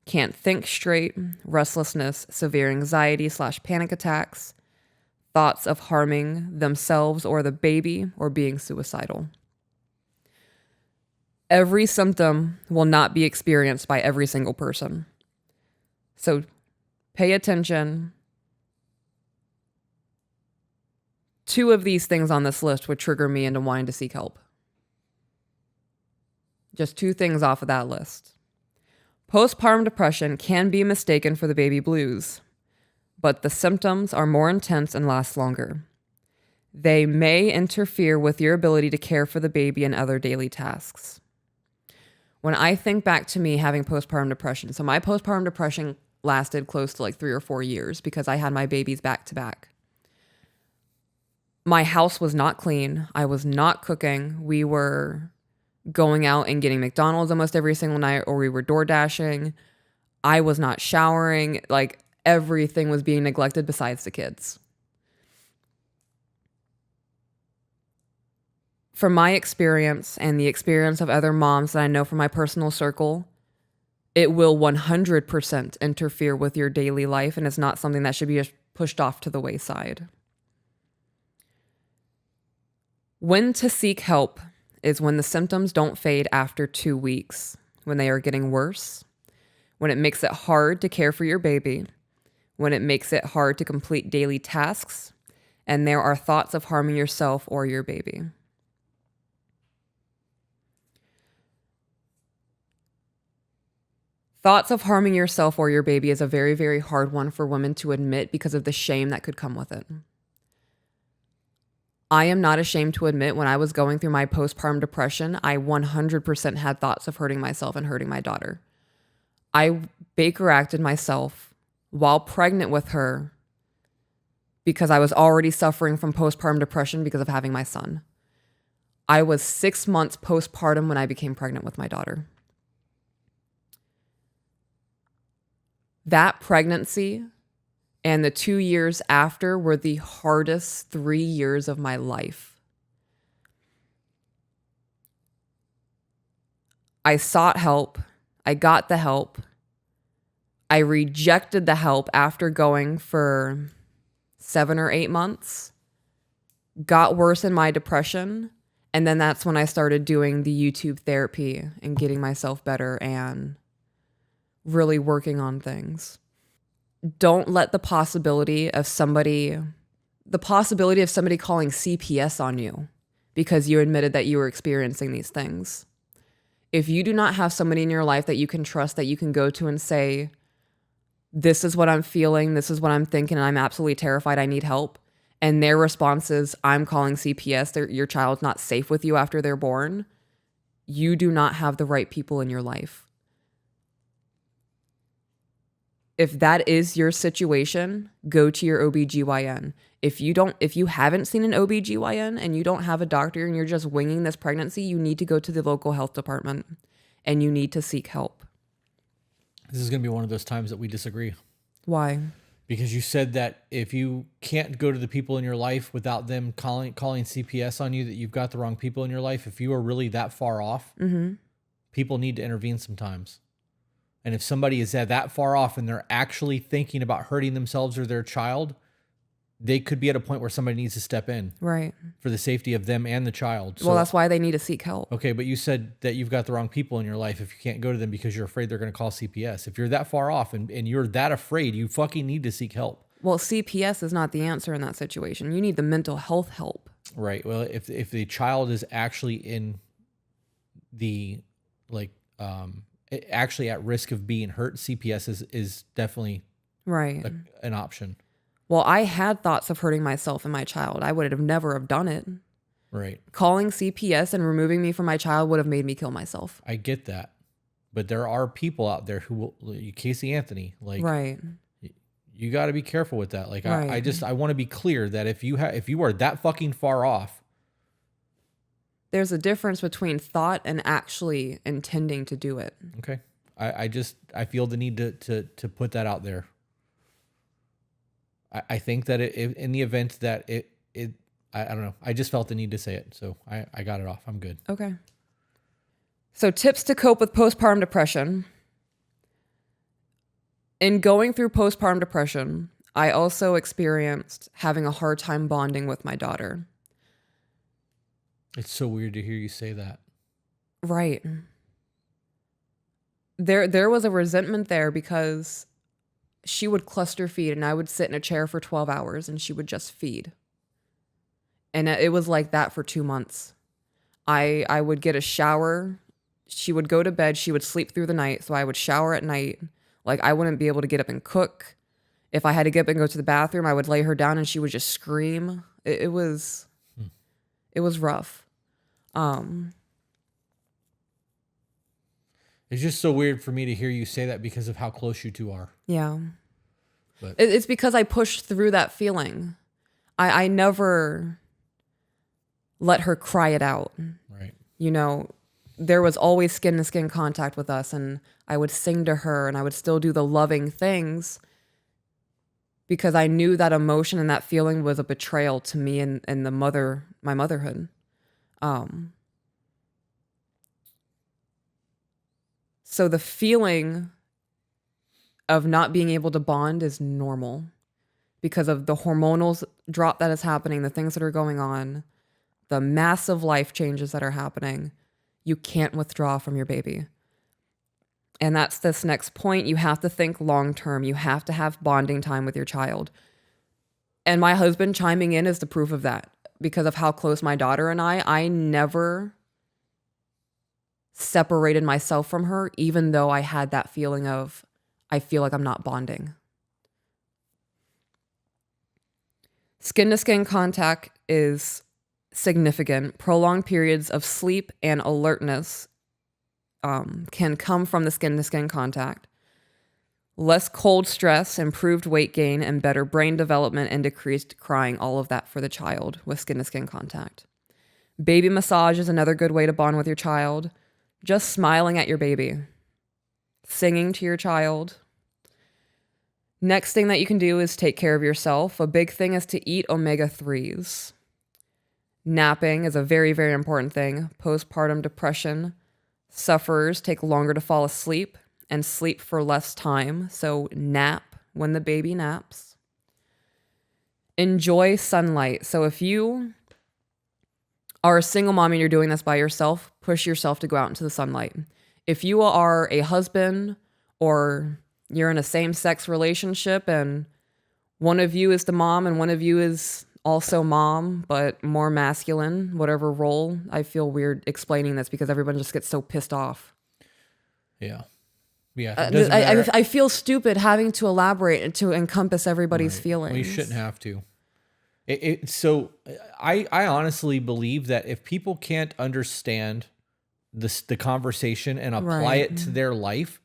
can't think straight, restlessness, severe anxiety / panic attacks, thoughts of harming themselves or the baby, or being suicidal. Every symptom will not be experienced by every single person. So pay attention. 2 of these things on this list would trigger me into wanting to seek help. Just 2 things off of that list. Postpartum depression can be mistaken for the baby blues, but the symptoms are more intense and last longer. They may interfere with your ability to care for the baby and other daily tasks. When I think back to me having postpartum depression, so my postpartum depression lasted close to like 3 or 4 years because I had my babies back to back. My house was not clean. I was not cooking. We were going out and getting McDonald's almost every single night, or we were door dashing. I was not showering. Like, everything was being neglected besides the kids. From my experience and the experience of other moms that I know from my personal circle, it will 100% interfere with your daily life, and it's not something that should be just pushed off to the wayside. When to seek help is when the symptoms don't fade after 2 weeks, when they are getting worse, when it makes it hard to care for your baby, when it makes it hard to complete daily tasks, and there are thoughts of harming yourself or your baby. Thoughts of harming yourself or your baby is a very, very hard one for women to admit because of the shame that could come with it. I am not ashamed to admit when I was going through my postpartum depression, I 100% had thoughts of hurting myself and hurting my daughter. I Baker acted myself while pregnant with her because I was already suffering from postpartum depression because of having my son. I was 6 months postpartum when I became pregnant with my daughter. That pregnancy and the 2 years after were the hardest 3 years of my life. I sought help. I got the help. I rejected the help after going for 7 or 8 months. Got worse in my depression. And then that's when I started doing the YouTube therapy and getting myself better and really working on things. Don't let the possibility of somebody the possibility of somebody calling CPS on you because you admitted that you were experiencing these things. If you do not have somebody in your life that you can trust, that you can go to and say, this is what I'm feeling, this is what I'm thinking, and I'm absolutely terrified, I need help, and their response is, I'm calling CPS, your child's not safe with you after they're born, you do not have the right people in your life. If that is your situation, go to your OBGYN. If you haven't seen an OBGYN and you don't have a doctor and you're just winging this pregnancy, you need to go to the local health department and you need to seek help. This is going to be one of those times that we disagree. Why? Because you said that if you can't go to the people in your life without them calling CPS on you, that you've got the wrong people in your life. If you are really that far off, people need to intervene sometimes. And if somebody is that far off and they're actually thinking about hurting themselves or their child, they could be at a point where somebody needs to step in. Right. For the safety of them and the child. Well, that's why they need to seek help. Okay, but you said that you've got the wrong people in your life if you can't go to them because you're afraid they're going to call CPS. If you're that far off and you're that afraid, you fucking need to seek help. Well, CPS is not the answer in that situation. You need the mental health help. Right. Well, if the child is actually in the actually at risk of being hurt, CPS is definitely right an option. Well, I had thoughts of hurting myself and my child. I would have never have done it. Right. Calling CPS and removing me from my child would have made me kill myself. I get that. But there are people out there who will, Casey Anthony, like, right. You got to be careful with that. Like, right. I want to be clear that if you are that fucking far off, there's a difference between thought and actually intending to do it. Okay. I feel the need to put that out there. I think that in the event that I don't know. I just felt the need to say it. So I got it off. I'm good. Okay. So tips to cope with postpartum depression. In going through postpartum depression, I also experienced having a hard time bonding with my daughter. It's so weird to hear you say that. Right. There was a resentment there because she would cluster feed and I would sit in a chair for 12 hours and she would just feed. And it was like that for 2 months. I would get a shower. She would go to bed. She would sleep through the night. So I would shower at night. Like I wouldn't be able to get up and cook. If I had to get up and go to the bathroom, I would lay her down and she would just scream. It was rough. It's just so weird for me to hear you say that because of how close you two are. Yeah. But it's because I pushed through that feeling. I never let her cry it out. Right. You know, there was always skin to skin contact with us and I would sing to her and I would still do the loving things because I knew that emotion and that feeling was a betrayal to me and my motherhood. So the feeling of not being able to bond is normal because of the hormonal drop that is happening, the things that are going on, the massive life changes that are happening. You can't withdraw from your baby. And that's this next point. You have to think long term. You have to have bonding time with your child. And my husband chiming in is the proof of that because of how close my daughter and I never separated myself from her, even though I had that feeling of, I feel like I'm not bonding. Skin to skin contact is significant. Prolonged periods of sleep and alertness can come from the skin to skin contact. Less cold stress, improved weight gain, and better brain development and decreased crying, all of that for the child with skin to skin contact. Baby massage is another good way to bond with your child. Just smiling at your baby, singing to your child. Next thing that you can do is take care of yourself. A big thing is to eat omega-3s. Napping is a very, very important thing. Postpartum depression sufferers take longer to fall asleep and sleep for less time. So nap when the baby naps. Enjoy sunlight. So if you are a single mom and you're doing this by yourself, push yourself to go out into the sunlight. If you are a husband or you're in a same-sex relationship and one of you is the mom and one of you is also mom, but more masculine, whatever role. I feel weird explaining this because everyone just gets so pissed off. Yeah. Yeah. It doesn't matter. I feel stupid having to elaborate and to encompass everybody's feelings. We shouldn't have to. So I honestly believe that if people can't understand the conversation and apply it to their life,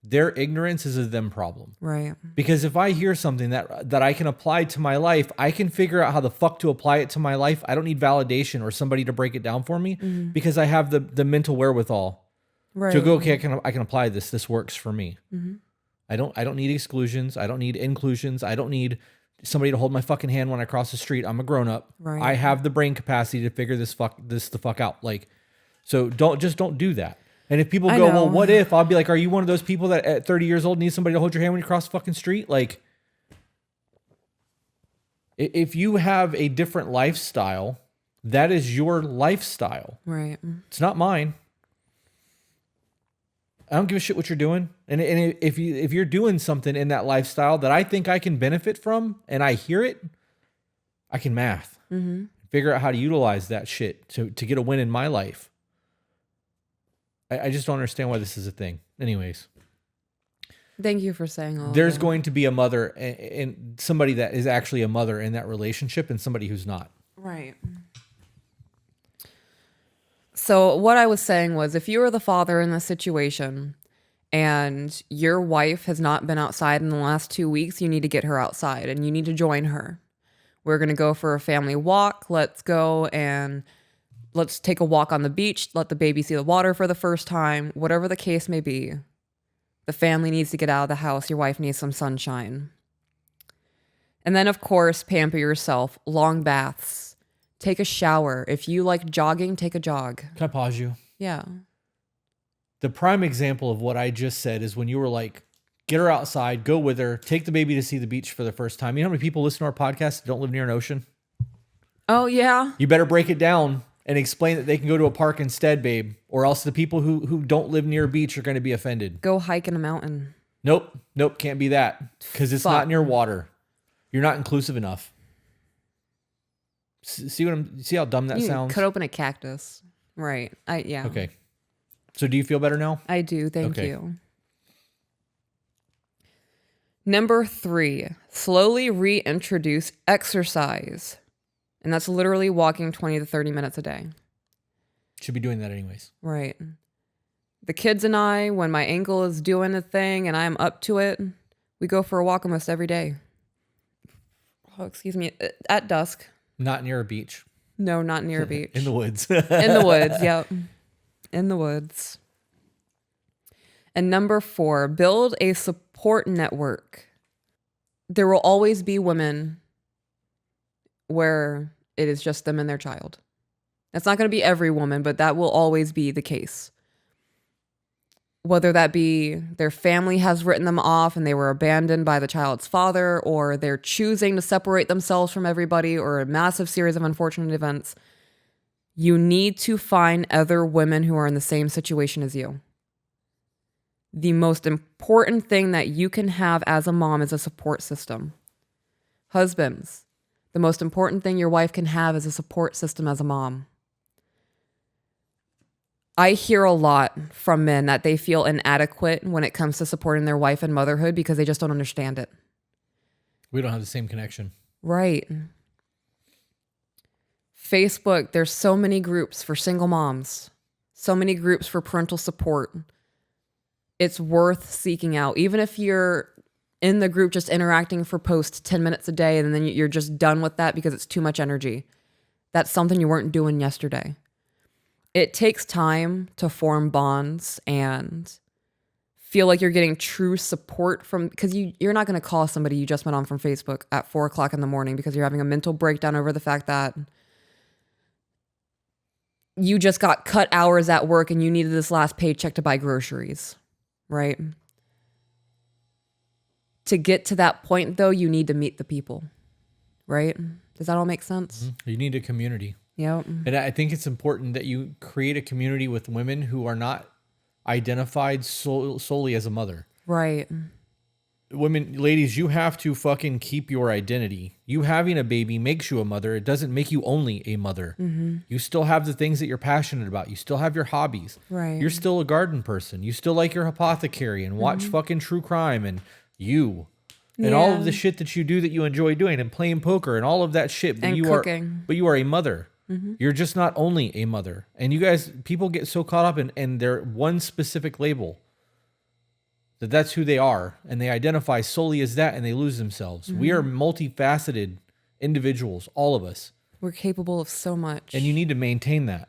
their ignorance is a them problem. Right. Because if I hear something that I can apply to my life, I can figure out how the fuck to apply it to my life. I don't need validation or somebody to break it down for me because I have the mental wherewithal to go, okay, I can apply this. This works for me. I don't need exclusions. I don't need inclusions. I don't need somebody to hold my fucking hand when I cross the street. I'm a grown up. Right. I have the brain capacity to figure this the fuck out. Like, so don't do that. And if people go, well, what if? I'll be like, are you one of those people that at 30 years old needs somebody to hold your hand when you cross the fucking street? Like, if you have a different lifestyle, that is your lifestyle. Right. It's not mine. I don't give a shit what you're doing. And if you're doing something in that lifestyle that I think I can benefit from and I hear it, I can math. Figure out how to utilize that shit to get a win in my life. I just don't understand why this is a thing. Anyways. Thank you for saying all There's that. going to be a mother and somebody that is actually a mother in that relationship and somebody who's not. Right. So what I was saying was, if you are the father in this situation and your wife has not been outside in the last 2 weeks, you need to get her outside and you need to join her. We're going to go for a family walk. Let's go and let's take a walk on the beach. Let the baby see the water for the first time. Whatever the case may be. The family needs to get out of the house. Your wife needs some sunshine. And then, of course, pamper yourself. Long baths. Take a shower. If you like jogging, take a jog. Can I pause you? Yeah. The prime example of what I just said is when you were like, get her outside, go with her, take the baby to see the beach for the first time. You know how many people listen to our podcast that don't live near an ocean? Oh, yeah. You better break it down and explain that they can go to a park instead, babe, or else the people who don't live near a beach are going to be offended. Go hike in a mountain. Nope, can't be that because it's Fuck. not near water. You're not inclusive enough. See how dumb that You sounds? cut open a cactus. Right. Yeah. Okay. So do you feel better now? I do. Thank Okay. you. Number 3, slowly reintroduce exercise. And that's literally walking 20 to 30 minutes a day. Should be doing that anyways. Right. The kids and I, when my ankle is doing a thing and I'm up to it, we go for a walk almost every day. Oh, excuse me. At dusk. Not near a beach. No, not near a beach. In the woods. In the woods, yep. In the woods. And number 4, build a support network. There will always be women where it is just them and their child. That's not going to be every woman, but that will always be the case. Whether that be their family has written them off and they were abandoned by the child's father, or they're choosing to separate themselves from everybody, or a massive series of unfortunate events, you need to find other women who are in the same situation as you. The most important thing that you can have as a mom is a support system. Husbands, the most important thing your wife can have is a support system as a mom. I hear a lot from men that they feel inadequate when it comes to supporting their wife in motherhood because they just don't understand it. We don't have the same connection. Right. Facebook, there's so many groups for single moms, so many groups for parental support. It's worth seeking out. Even if you're in the group just interacting for posts 10 minutes a day and then you're just done with that because it's too much energy. That's something you weren't doing yesterday. It takes time to form bonds and feel like you're getting true support from, because you're not going to call somebody you just met on from Facebook at 4:00 in the morning because you're having a mental breakdown over the fact that you just got cut hours at work and you needed this last paycheck to buy groceries, right? To get to that point, though, you need to meet the people, right? Does that all make sense? You need a community. Yep. And I think it's important that you create a community with women who are not identified solely as a mother. Right. women, ladies, you have to fucking keep your identity. You having a baby makes you a mother. It doesn't make you only a mother. You still have the things that you're passionate about. You still have your hobbies. Right. You're still a garden person. You still like your apothecary and watch fucking true crime and all of the shit that you do that you enjoy doing and playing poker and all of that shit. But And cooking. But you are a mother. You're just not only a mother. And you guys, people get so caught up in their one specific label. That's who they are, and they identify solely as that, and they lose themselves. We are multifaceted individuals, all of us. We're capable of so much. And you need to maintain that.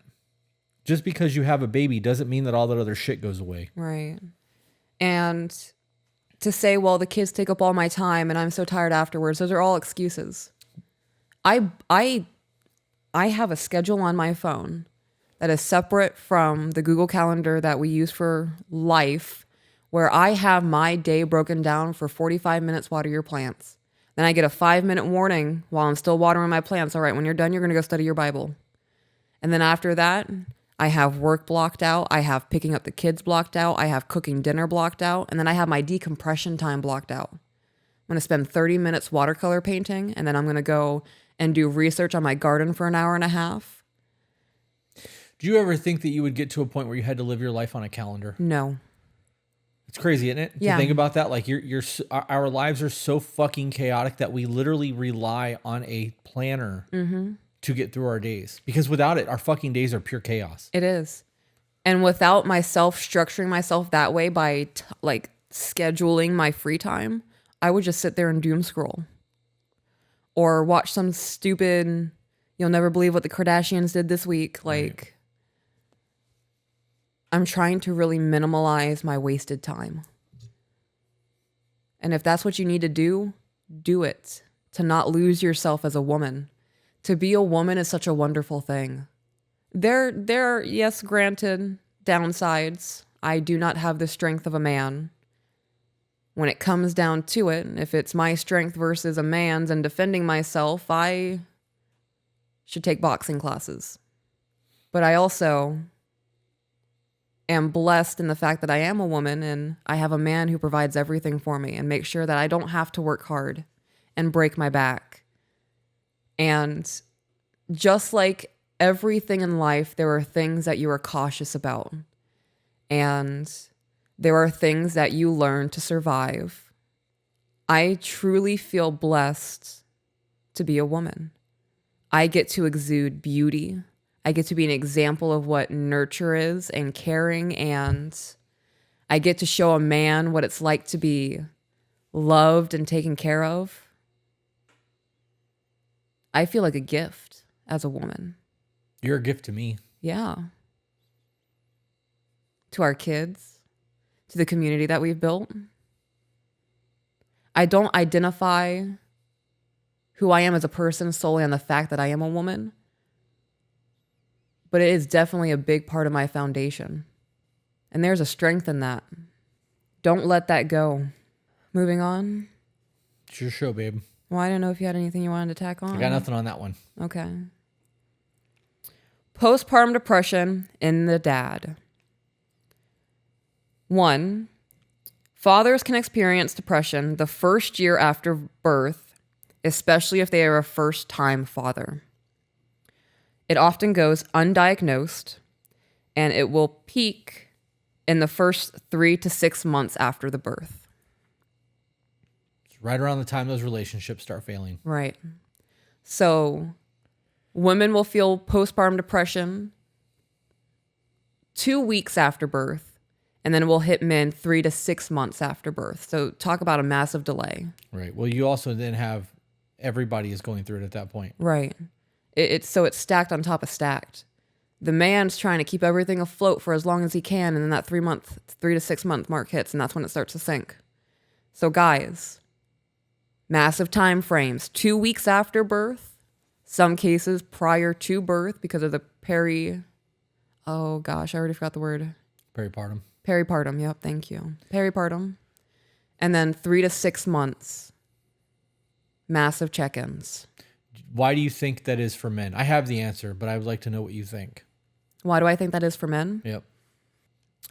Just because you have a baby doesn't mean that all that other shit goes away. Right. And to say, well, the kids take up all my time and I'm so tired afterwards, those are all excuses. I have a schedule on my phone that is separate from the Google Calendar that we use for life, where I have my day broken down for 45 minutes, water your plants. Then I get a 5-minute warning while I'm still watering my plants. All right, when you're done, you're going to go study your Bible. And then after that, I have work blocked out. I have picking up the kids blocked out. I have cooking dinner blocked out. And then I have my decompression time blocked out. I'm going to spend 30 minutes watercolor painting, and then I'm going to go and do research on my garden for an hour and a half. Do you ever think that you would get to a point where you had to live your life on a calendar? No. It's crazy, isn't it? Yeah. To think about that, like our lives are so fucking chaotic that we literally rely on a planner to get through our days. Because without it, our fucking days are pure chaos. It is. And without myself structuring myself that way by scheduling my free time, I would just sit there and doom scroll. Or watch some stupid, you'll never believe what the Kardashians did this week. Like, I'm trying to really minimalize my wasted time. And if that's what you need to do, do it. To not lose yourself as a woman. To be a woman is such a wonderful thing. There are, yes, granted, downsides. I do not have the strength of a man. When it comes down to it, if it's my strength versus a man's and defending myself, I should take boxing classes. But I also am blessed in the fact that I am a woman and I have a man who provides everything for me and makes sure that I don't have to work hard and break my back. And just like everything in life, there are things that you are cautious about. And there are things that you learn to survive. I truly feel blessed to be a woman. I get to exude beauty. I get to be an example of what nurture is and caring, and I get to show a man what it's like to be loved and taken care of. I feel like a gift as a woman. You're a gift to me. Yeah. To our kids, to the community that we've built. I don't identify who I am as a person solely on the fact that I am a woman. But it is definitely a big part of my foundation. And there's a strength in that. Don't let that go. Moving on. It's your show, babe. Well, I don't know if you had anything you wanted to tack on. I got nothing on that one. Okay. Postpartum depression in the dad. 1, fathers can experience depression the first year after birth, especially if they are a first-time father. It often goes undiagnosed, and it will peak in the first 3 to 6 months after the birth. It's right around the time those relationships start failing. Right. So women will feel postpartum depression 2 weeks after birth, and then it will hit men 3 to 6 months after birth. So talk about a massive delay. Right. Well, you also then have everybody is going through it at that point. Right. It's stacked on top of stacked. The man's trying to keep everything afloat for as long as he can, and then that 3 to 6 month mark hits, and that's when it starts to sink. So guys, massive time frames. 2 weeks after birth, some cases prior to birth because of the oh gosh, I already forgot the word. Peripartum. Peripartum, yep, thank you. Peripartum. And then 3 to 6 months, massive check-ins. Why do you think that is for men? I have the answer, but I would like to know what you think. Why do I think that is for men? Yep.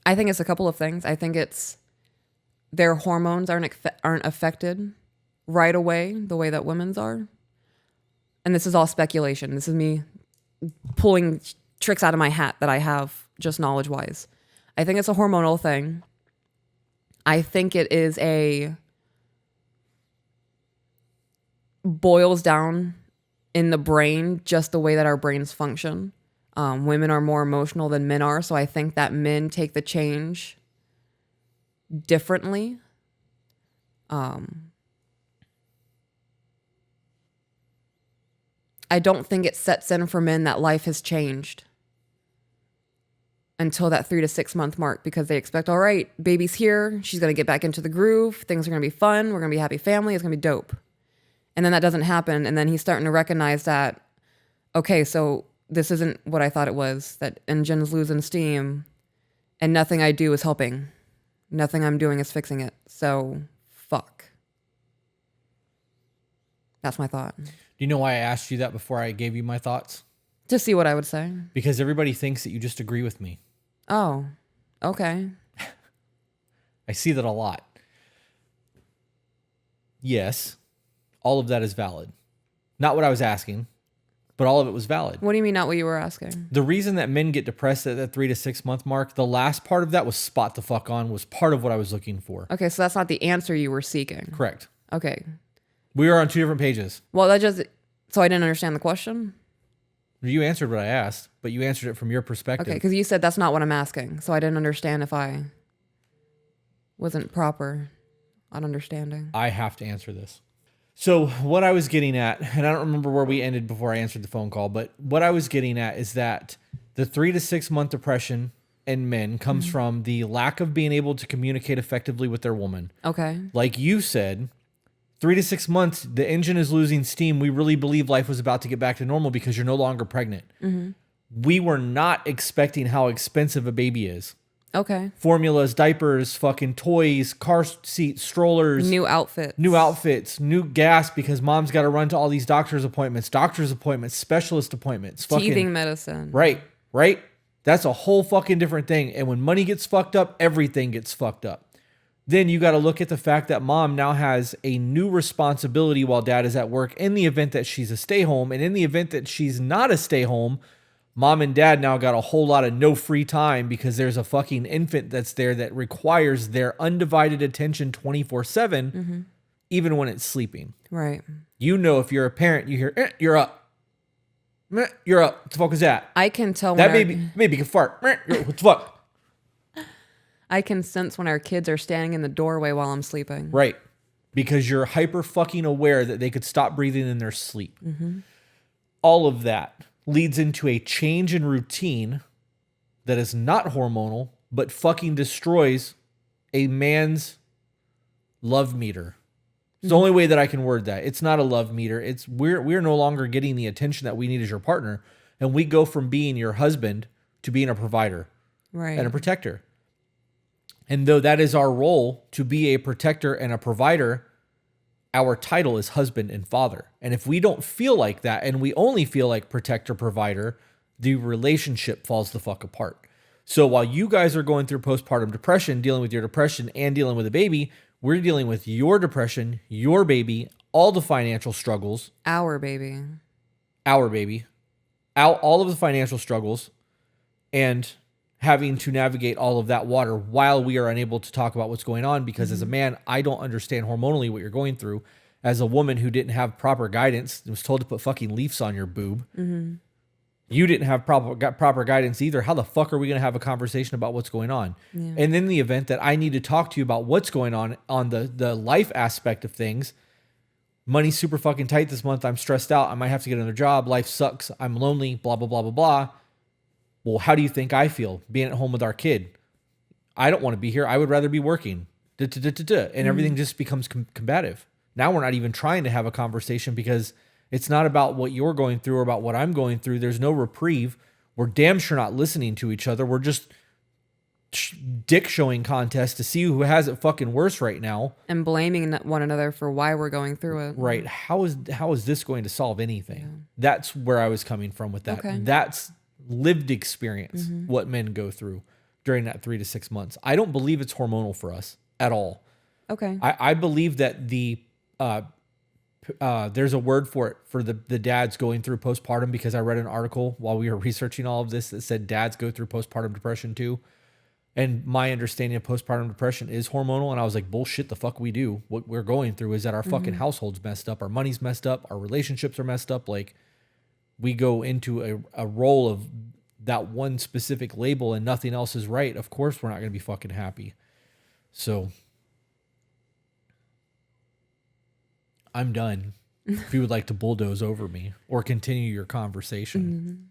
I think it's a couple of things. I think it's their hormones aren't affected right away the way that women's are. And this is all speculation. This is me pulling tricks out of my hat that I have just knowledge-wise. I think it's a hormonal thing. I think it is boils down in the brain just the way that our brains function. Women are more emotional than men are, so I think that men take the change differently. I don't think it sets in for men that life has changed until that 3 to 6 month mark, because they expect, all right, baby's here. She's going to get back into the groove. Things are going to be fun. We're going to be a happy family. It's going to be dope. And then that doesn't happen. And then he's starting to recognize that, okay, so this isn't what I thought it was, that engine's losing steam and nothing I do is helping. Nothing I'm doing is fixing it. So fuck. That's my thought. Do you know why I asked you that before I gave you my thoughts? To see what I would say. Because everybody thinks that you just agree with me. Oh, okay. I see that a lot. Yes, all of that is valid. Not what I was asking, but all of it was valid. What do you mean not what you were asking? The reason that men get depressed at that 3 to 6 month mark, the last part of that was spot the fuck on, was part of what I was looking for. Okay, so that's not the answer you were seeking. Correct. Okay. We were on 2 different pages. Well, so I didn't understand the question? You answered what I asked, but you answered it from your perspective. Okay, because you said that's not what I'm asking. So I didn't understand if I wasn't proper on understanding. I have to answer this. So what I was getting at, and I don't remember where we ended before I answered the phone call, but what I was getting at is that the 3 to 6 month depression in men comes from the lack of being able to communicate effectively with their woman. Okay. Like you said, 3 to 6 months, the engine is losing steam. We really believe life was about to get back to normal because you're no longer pregnant. Mm-hmm. We were not expecting how expensive a baby is. Okay. Formulas, diapers, fucking toys, car seats, strollers. New outfits, new gas because mom's got to run to all these doctor's appointments, specialist appointments. Teething medicine. Right? That's a whole fucking different thing. And when money gets fucked up, everything gets fucked up. Then you got to look at the fact that mom now has a new responsibility while dad is at work in the event that she's a stay-home. And in the event that she's not a stay-home, mom and dad now got a whole lot of no free time because there's a fucking infant that's there that requires their undivided attention 24/7, even when it's sleeping. Right. You know, if you're a parent, you hear, you're up. You're up. What the fuck is that? I can tell that baby can fart. What the fuck? I can sense when our kids are standing in the doorway while I'm sleeping. Right. Because you're hyper fucking aware that they could stop breathing in their sleep. Mm-hmm. All of that leads into a change in routine that is not hormonal, but fucking destroys a man's love meter. It's the only way that I can word that. It's not a love meter. It's we're no longer getting the attention that we need as your partner. And we go from being your husband to being a provider and a protector. And though that is our role to be a protector and a provider, our title is husband and father. And if we don't feel like that and we only feel like protector, provider, the relationship falls the fuck apart. So while you guys are going through postpartum depression, dealing with your depression and dealing with a baby, we're dealing with your depression, your baby, all the financial struggles. Our baby. All of the financial struggles, and having to navigate all of that water while we are unable to talk about what's going on because as a man, I don't understand hormonally what you're going through. As a woman who didn't have proper guidance, was told to put fucking leaves on your boob. Mm-hmm. You didn't have proper guidance either. How the fuck are we going to have a conversation about what's going on? Yeah. And in the event that I need to talk to you about what's going on the life aspect of things, money's super fucking tight this month. I'm stressed out. I might have to get another job. Life sucks. I'm lonely, blah, blah, blah, blah, blah. Well, how do you think I feel being at home with our kid? I don't want to be here. I would rather be working. And everything just becomes combative. Now we're not even trying to have a conversation because it's not about what you're going through or about what I'm going through. There's no reprieve. We're damn sure not listening to each other. We're just dick showing contests to see who has it fucking worse right now. And blaming one another for why we're going through it. Right. How is this going to solve anything? Yeah. That's where I was coming from with that. Okay. That's lived experience, what men go through during that 3 to 6 months. I don't believe it's hormonal for us at all. Okay. I believe that there's a word for it for the dads going through postpartum, because I read an article while we were researching all of this that said dads go through postpartum depression too. And my understanding of postpartum depression is hormonal. And I was like, bullshit, the fuck we do. What we're going through is that our fucking household's messed up. Our money's messed up. Our relationships are messed up. Like, we go into a role of that one specific label and nothing else is right. Of course, we're not going to be fucking happy. So I'm done. If you would like to bulldoze over me or continue your conversation.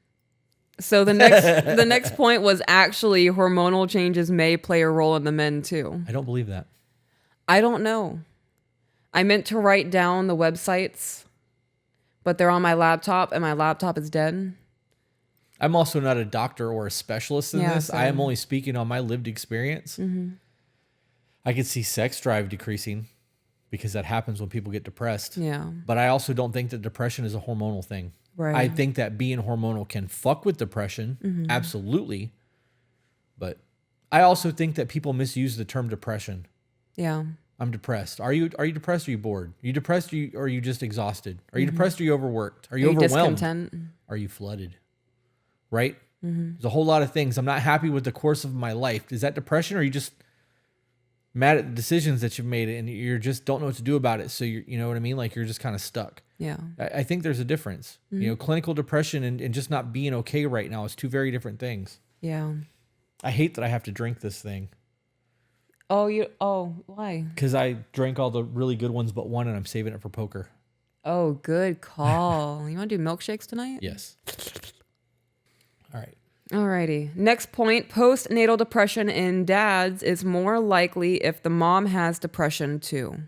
So the next point was actually hormonal changes may play a role in the men too. I don't believe that. I don't know. I meant to write down the websites, but they're on my laptop and my laptop is dead. I'm also not a doctor or a specialist in this. same. I am only speaking on my lived experience. I could see sex drive decreasing because that happens when people get depressed. Yeah. But I also don't think that depression is a hormonal thing. Right. I think that being hormonal can fuck with depression. Absolutely. But I also think that people misuse the term depression. Yeah. I'm depressed. Are you depressed or are you bored? Are you depressed or are you just exhausted? Are you depressed or are you overworked? Are you overwhelmed? Discontent? Are you flooded? Right? There's a whole lot of things. I'm not happy with the course of my life. Is that depression, or are you just mad at the decisions that you've made and you just don't know what to do about it? So you know what I mean? Like, you're just kind of stuck. Yeah. I think there's a difference. You know, clinical depression and just not being okay right now is two very different things. Yeah. I hate that I have to drink this thing. Why? Because I drank all the really good ones but one, and I'm saving it for poker. Oh, good call. You want to do milkshakes tonight? Yes. All right. Alrighty. Next point, postnatal depression in dads is more likely if the mom has depression too.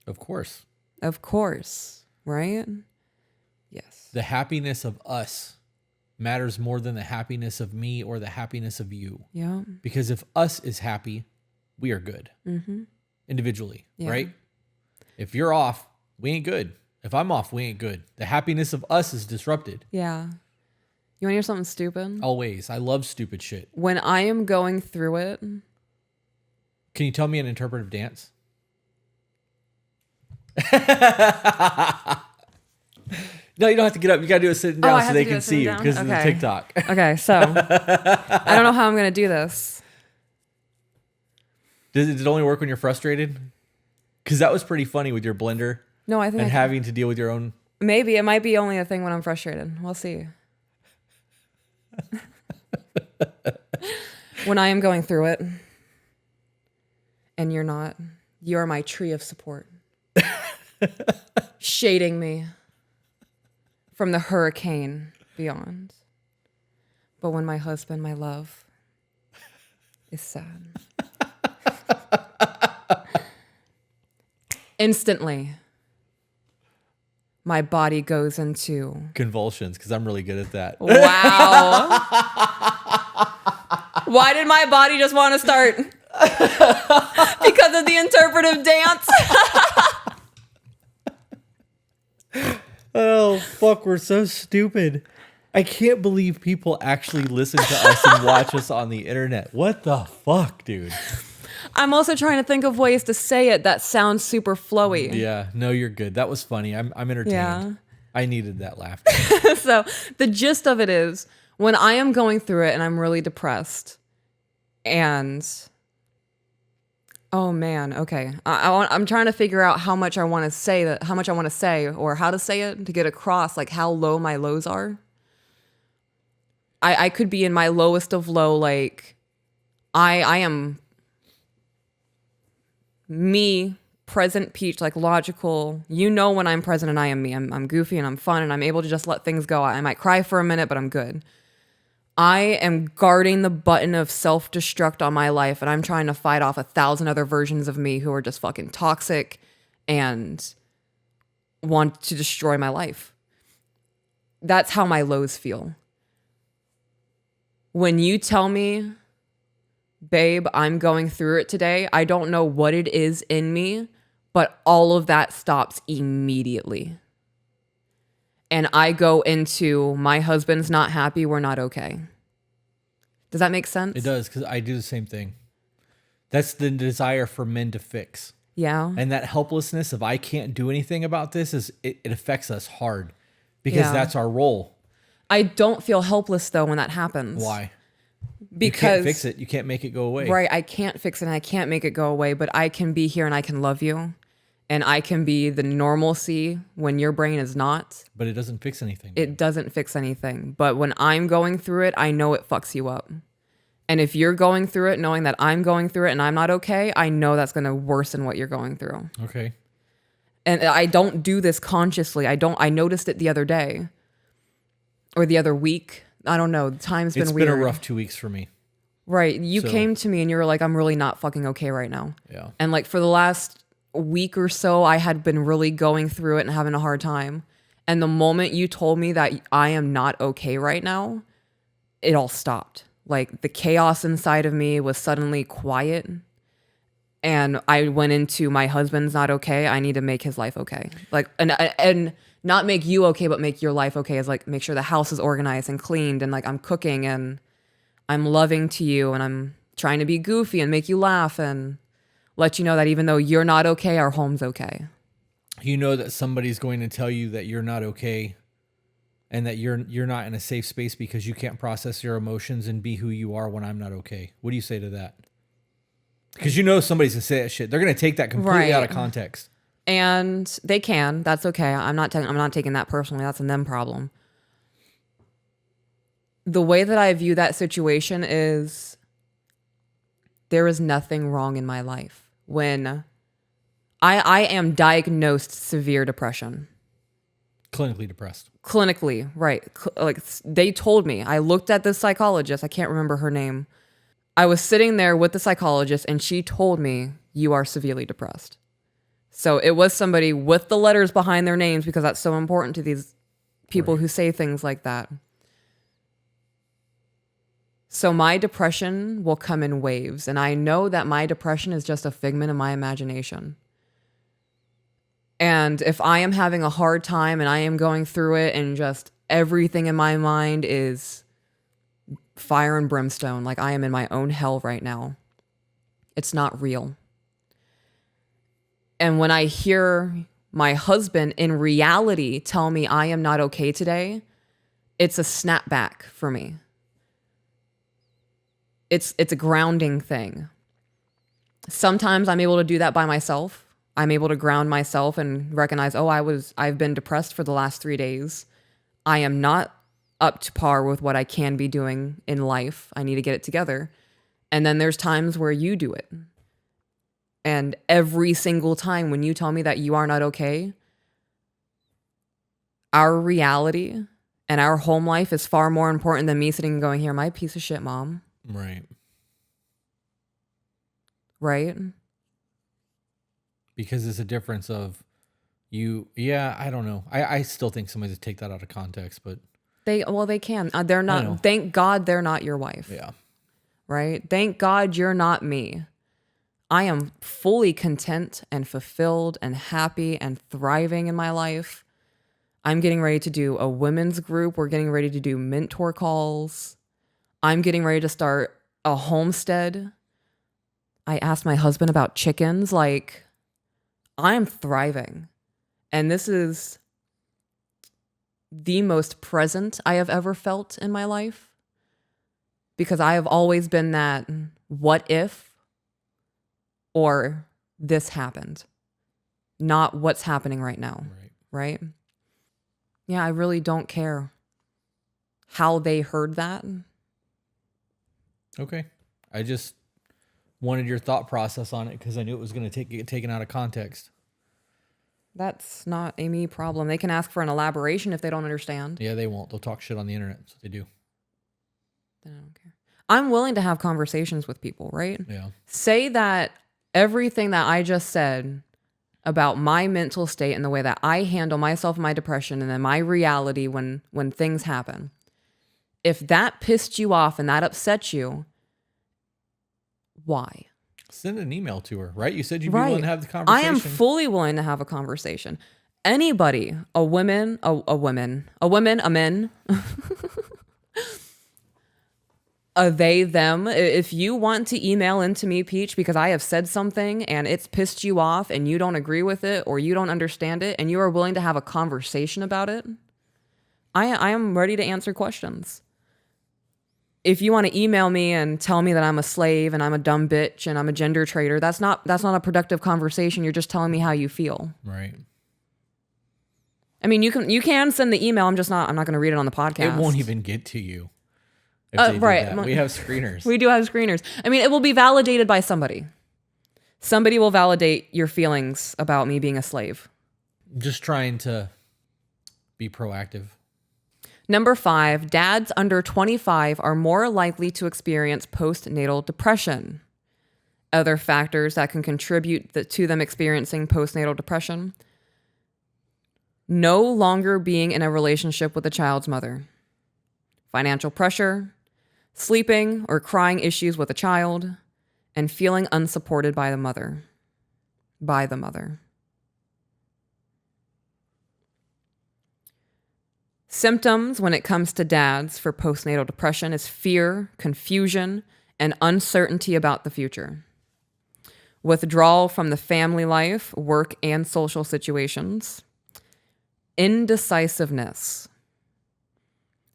Of course. Of course, right? Yes. The happiness of us matters more than the happiness of me or the happiness of you. Yeah. Because if us is happy, we are good. Individually, right? If you're off, we ain't good. If I'm off, we ain't good. The happiness of us is disrupted. Yeah. You want to hear something stupid? Always. I love stupid shit. When I am going through it. Can you tell me an interpretive dance? No, you don't have to get up. You got to do it sitting down so they can see you because of the TikTok. Okay, so I don't know how I'm going to do this. Does it only work when you're frustrated? Because that was pretty funny with your blender. No, I think and having to deal with your own. Maybe it might be only a thing when I'm frustrated. We'll see. When I am going through it and you're not, you're my tree of support. Shading me from the hurricane beyond. But when my husband, my love, is sad. Instantly, my body goes into convulsions, because I'm really good at that. Wow. Why did my body just want to start? Because of the interpretive dance. Oh, fuck, we're so stupid. I can't believe people actually listen to us and watch us on the internet. What the fuck, dude? I'm also trying to think of ways to say it that sounds super flowy. Yeah, no, you're good. That was funny. I'm entertained. Yeah. I needed that laughter. So the gist of it is, when I am going through it and I'm really depressed and... Oh man, okay. I'm trying to figure out how much I want to say or how to say it to get across like how low my lows are. I could be in my lowest of low, like I am me, present peach, like logical. You know when I'm present and I am me. I'm goofy and I'm fun and I'm able to just let things go. I might cry for a minute, but I'm good. I am guarding the button of self-destruct on my life, and I'm trying to fight off 1,000 other versions of me who are just fucking toxic and want to destroy my life. That's how my lows feel. When you tell me, babe, I'm going through it today, I don't know what it is in me, but all of that stops immediately. And I go into, my husband's not happy, we're not okay. Does that make sense? It does, because I do the same thing. That's the desire for men to fix. Yeah. And that helplessness of I can't do anything about this it affects us hard because Yeah. that's our role. I don't feel helpless though when that happens. Why? Because you can't fix it. You can't make it go away. Right. I can't fix it and I can't make it go away, but I can be here and I can love you. And I can be the normalcy when your brain is not. But it doesn't fix anything. It doesn't fix anything. But when I'm going through it, I know it fucks you up. And if you're going through it knowing that I'm going through it and I'm not okay, I know that's going to worsen what you're going through. Okay. And I don't do this consciously. I noticed it the other day or the other week. I don't know. Time's been weird. It's been a rough 2 weeks for me. Right. You came to me and you were like, I'm really not fucking okay right now. Yeah. And like for the last week or so, I had been really going through it and having a hard time. And the moment you told me that I am not okay right now, it all stopped. Like the chaos inside of me was suddenly quiet. And I went into my husband's not okay. I need to make his life okay. Like, and not make you okay, but make your life okay is like, make sure the house is organized and cleaned and like I'm cooking and I'm loving to you and I'm trying to be goofy and make you laugh and let you know that even though you're not okay, our home's okay. You know that somebody's going to tell you that you're not okay and that you're not in a safe space because you can't process your emotions and be who you are when I'm not okay. What do you say to that? Because you know somebody's going to say that shit. They're going to take that completely out of context. And they can. That's okay. I'm not taking that personally. That's a them problem. The way that I view that situation is there is nothing wrong in my life. When I am diagnosed severe depression. Clinically depressed. Clinically, right. Like they told me, I looked at this psychologist. I can't remember her name. I was sitting there with the psychologist and she told me, you are severely depressed. So it was somebody with the letters behind their names because that's so important to these people who say things like that. So my depression will come in waves, and I know that my depression is just a figment of my imagination. And if I am having a hard time and I am going through it and just everything in my mind is fire and brimstone, like I am in my own hell right now, it's not real. And when I hear my husband in reality tell me I am not okay today, it's a snapback for me. It's a grounding thing. Sometimes I'm able to do that by myself. I'm able to ground myself and recognize, I've been depressed for the last 3 days. I am not up to par with what I can be doing in life. I need to get it together. And then there's times where you do it. And every single time when you tell me that you are not okay, our reality and our home life is far more important than me sitting and going, here, my piece of shit, mom. Right. Right? Because it's a difference of you. Yeah, I don't know. I still think somebody's take that out of context, but they can. They're not. Thank God they're not your wife. Yeah. Right? Thank God you're not me. I am fully content and fulfilled and happy and thriving in my life. I'm getting ready to do a women's group. We're getting ready to do mentor calls. I'm getting ready to start a homestead. I asked my husband about chickens. Like, I'm thriving. And this is the most present I have ever felt in my life. Because I have always been that what if or this happened. Not what's happening right now. Right? Yeah, I really don't care how they heard that. Okay. I just wanted your thought process on it because I knew it was going to get taken out of context. That's not a me problem. They can ask for an elaboration if they don't understand. Yeah, they won't. They'll talk shit on the internet. That's what they do. Then I don't care. I'm willing to have conversations with people, right? Yeah. Say that everything that I just said about my mental state and the way that I handle myself and my depression and then my reality when things happen. If that pissed you off and that upset you, why? Send an email to her, right? You said you'd be willing to have the conversation. I am fully willing to have a conversation. Anybody, a men, a they, them. If you want to email into me, Peach, because I have said something and it's pissed you off and you don't agree with it or you don't understand it and you are willing to have a conversation about it, I am ready to answer questions. If you want to email me and tell me that I'm a slave and I'm a dumb bitch and I'm a gender traitor, that's not a productive conversation. You're just telling me how you feel. Right. I mean, you can send the email. I'm not going to read it on the podcast. It won't even get to you. If they do right. that. We have screeners. We do have screeners. I mean, it will be validated by somebody. Somebody will validate your feelings about me being a slave. Just trying to be proactive. Number 5, dads under 25 are more likely to experience postnatal depression. Other factors that can contribute to them experiencing postnatal depression: no longer being in a relationship with a child's mother, financial pressure, sleeping or crying issues with a child, and feeling unsupported by the mother. Symptoms when it comes to dads for postnatal depression is fear, confusion, and uncertainty about the future. Withdrawal from the family life, work, and social situations. Indecisiveness.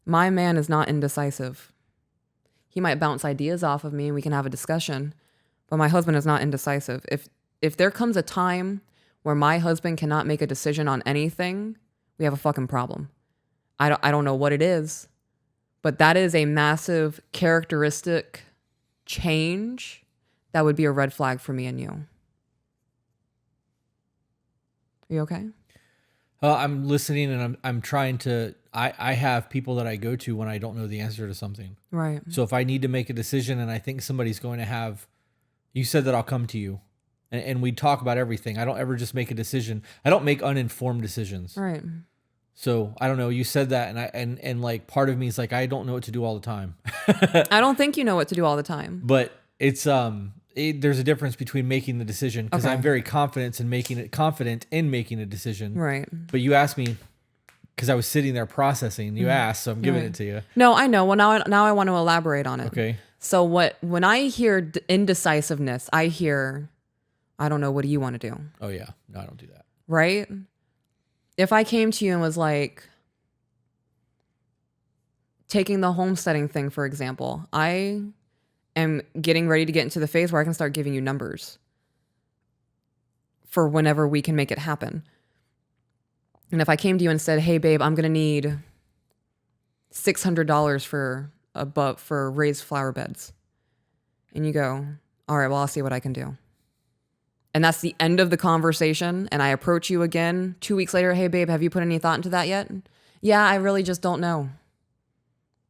My man is not indecisive. He might bounce ideas off of me and we can have a discussion, but my husband is not indecisive. If there comes a time where my husband cannot make a decision on anything, we have a fucking problem. I don't know what it is, but that is a massive characteristic change that would be a red flag for me and you. Are you okay? I'm listening and I'm trying to, I have people that I go to when I don't know the answer to something. Right. So if I need to make a decision and I think somebody's going to have, you said that I'll come to you and we talk about everything. I don't ever just make a decision. I don't make uninformed decisions. Right. So I don't know. You said that, and like part of me is like I don't know what to do all the time. I don't think you know what to do all the time. But it's there's a difference between making the decision because I'm very confident in making a decision. Right. But you asked me because I was sitting there processing. You asked, so I'm giving it to you. No, I know. Well, now I want to elaborate on it. Okay. So when I hear indecisiveness, I hear, I don't know. What do you want to do? Oh yeah, no, I don't do that. Right. If I came to you and was like, taking the homesteading thing, for example, I am getting ready to get into the phase where I can start giving you numbers for whenever we can make it happen. And if I came to you and said, hey, babe, I'm going to need $600 for raised flower beds. And you go, all right, well, I'll see what I can do. And that's the end of the conversation. And I approach you again 2 weeks later. Hey, babe, have you put any thought into that yet? Yeah, I really just don't know.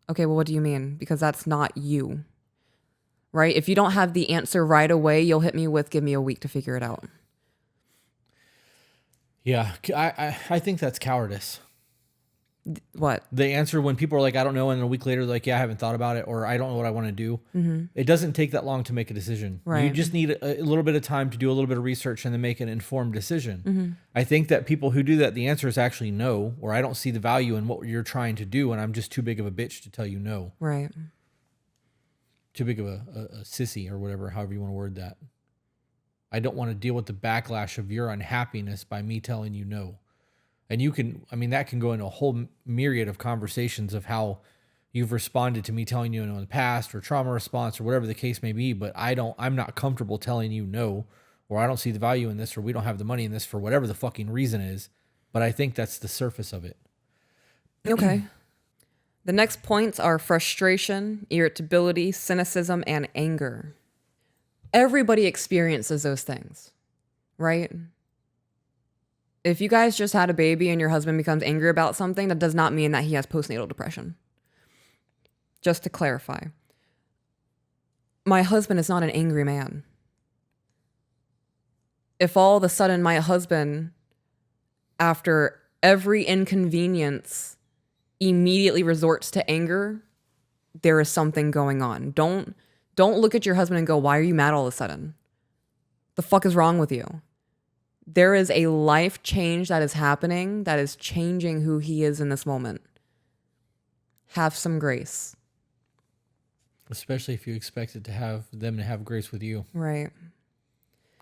Okay, well, what do you mean? Because that's not you, right? If you don't have the answer right away, you'll hit me with, give me a week to figure it out. Yeah, I think that's cowardice. What? The answer when people are like, I don't know, and a week later, they're like, yeah, I haven't thought about it, or I don't know what I want to do. Mm-hmm. It doesn't take that long to make a decision. Right. You just need a little bit of time to do a little bit of research and then make an informed decision. Mm-hmm. I think that people who do that, the answer is actually no, or I don't see the value in what you're trying to do, and I'm just too big of a bitch to tell you no. Right. Too big of a sissy or whatever, however you want to word that. I don't want to deal with the backlash of your unhappiness by me telling you no. And that can go into a whole myriad of conversations of how you've responded to me telling you no in the past or trauma response or whatever the case may be. But I'm not comfortable telling you no, or I don't see the value in this, or we don't have the money in this for whatever the fucking reason is. But I think that's the surface of it. Okay. The next points are frustration, irritability, cynicism, and anger. Everybody experiences those things, right? If you guys just had a baby and your husband becomes angry about something, that does not mean that he has postnatal depression. Just to clarify. My husband is not an angry man. If all of a sudden my husband, after every inconvenience, immediately resorts to anger, there is something going on. Don't look at your husband and go, why are you mad all of a sudden? The fuck is wrong with you? There is a life change that is happening that is changing who he is in this moment. Have some grace. Especially if you expect it to have them to have grace with you. Right.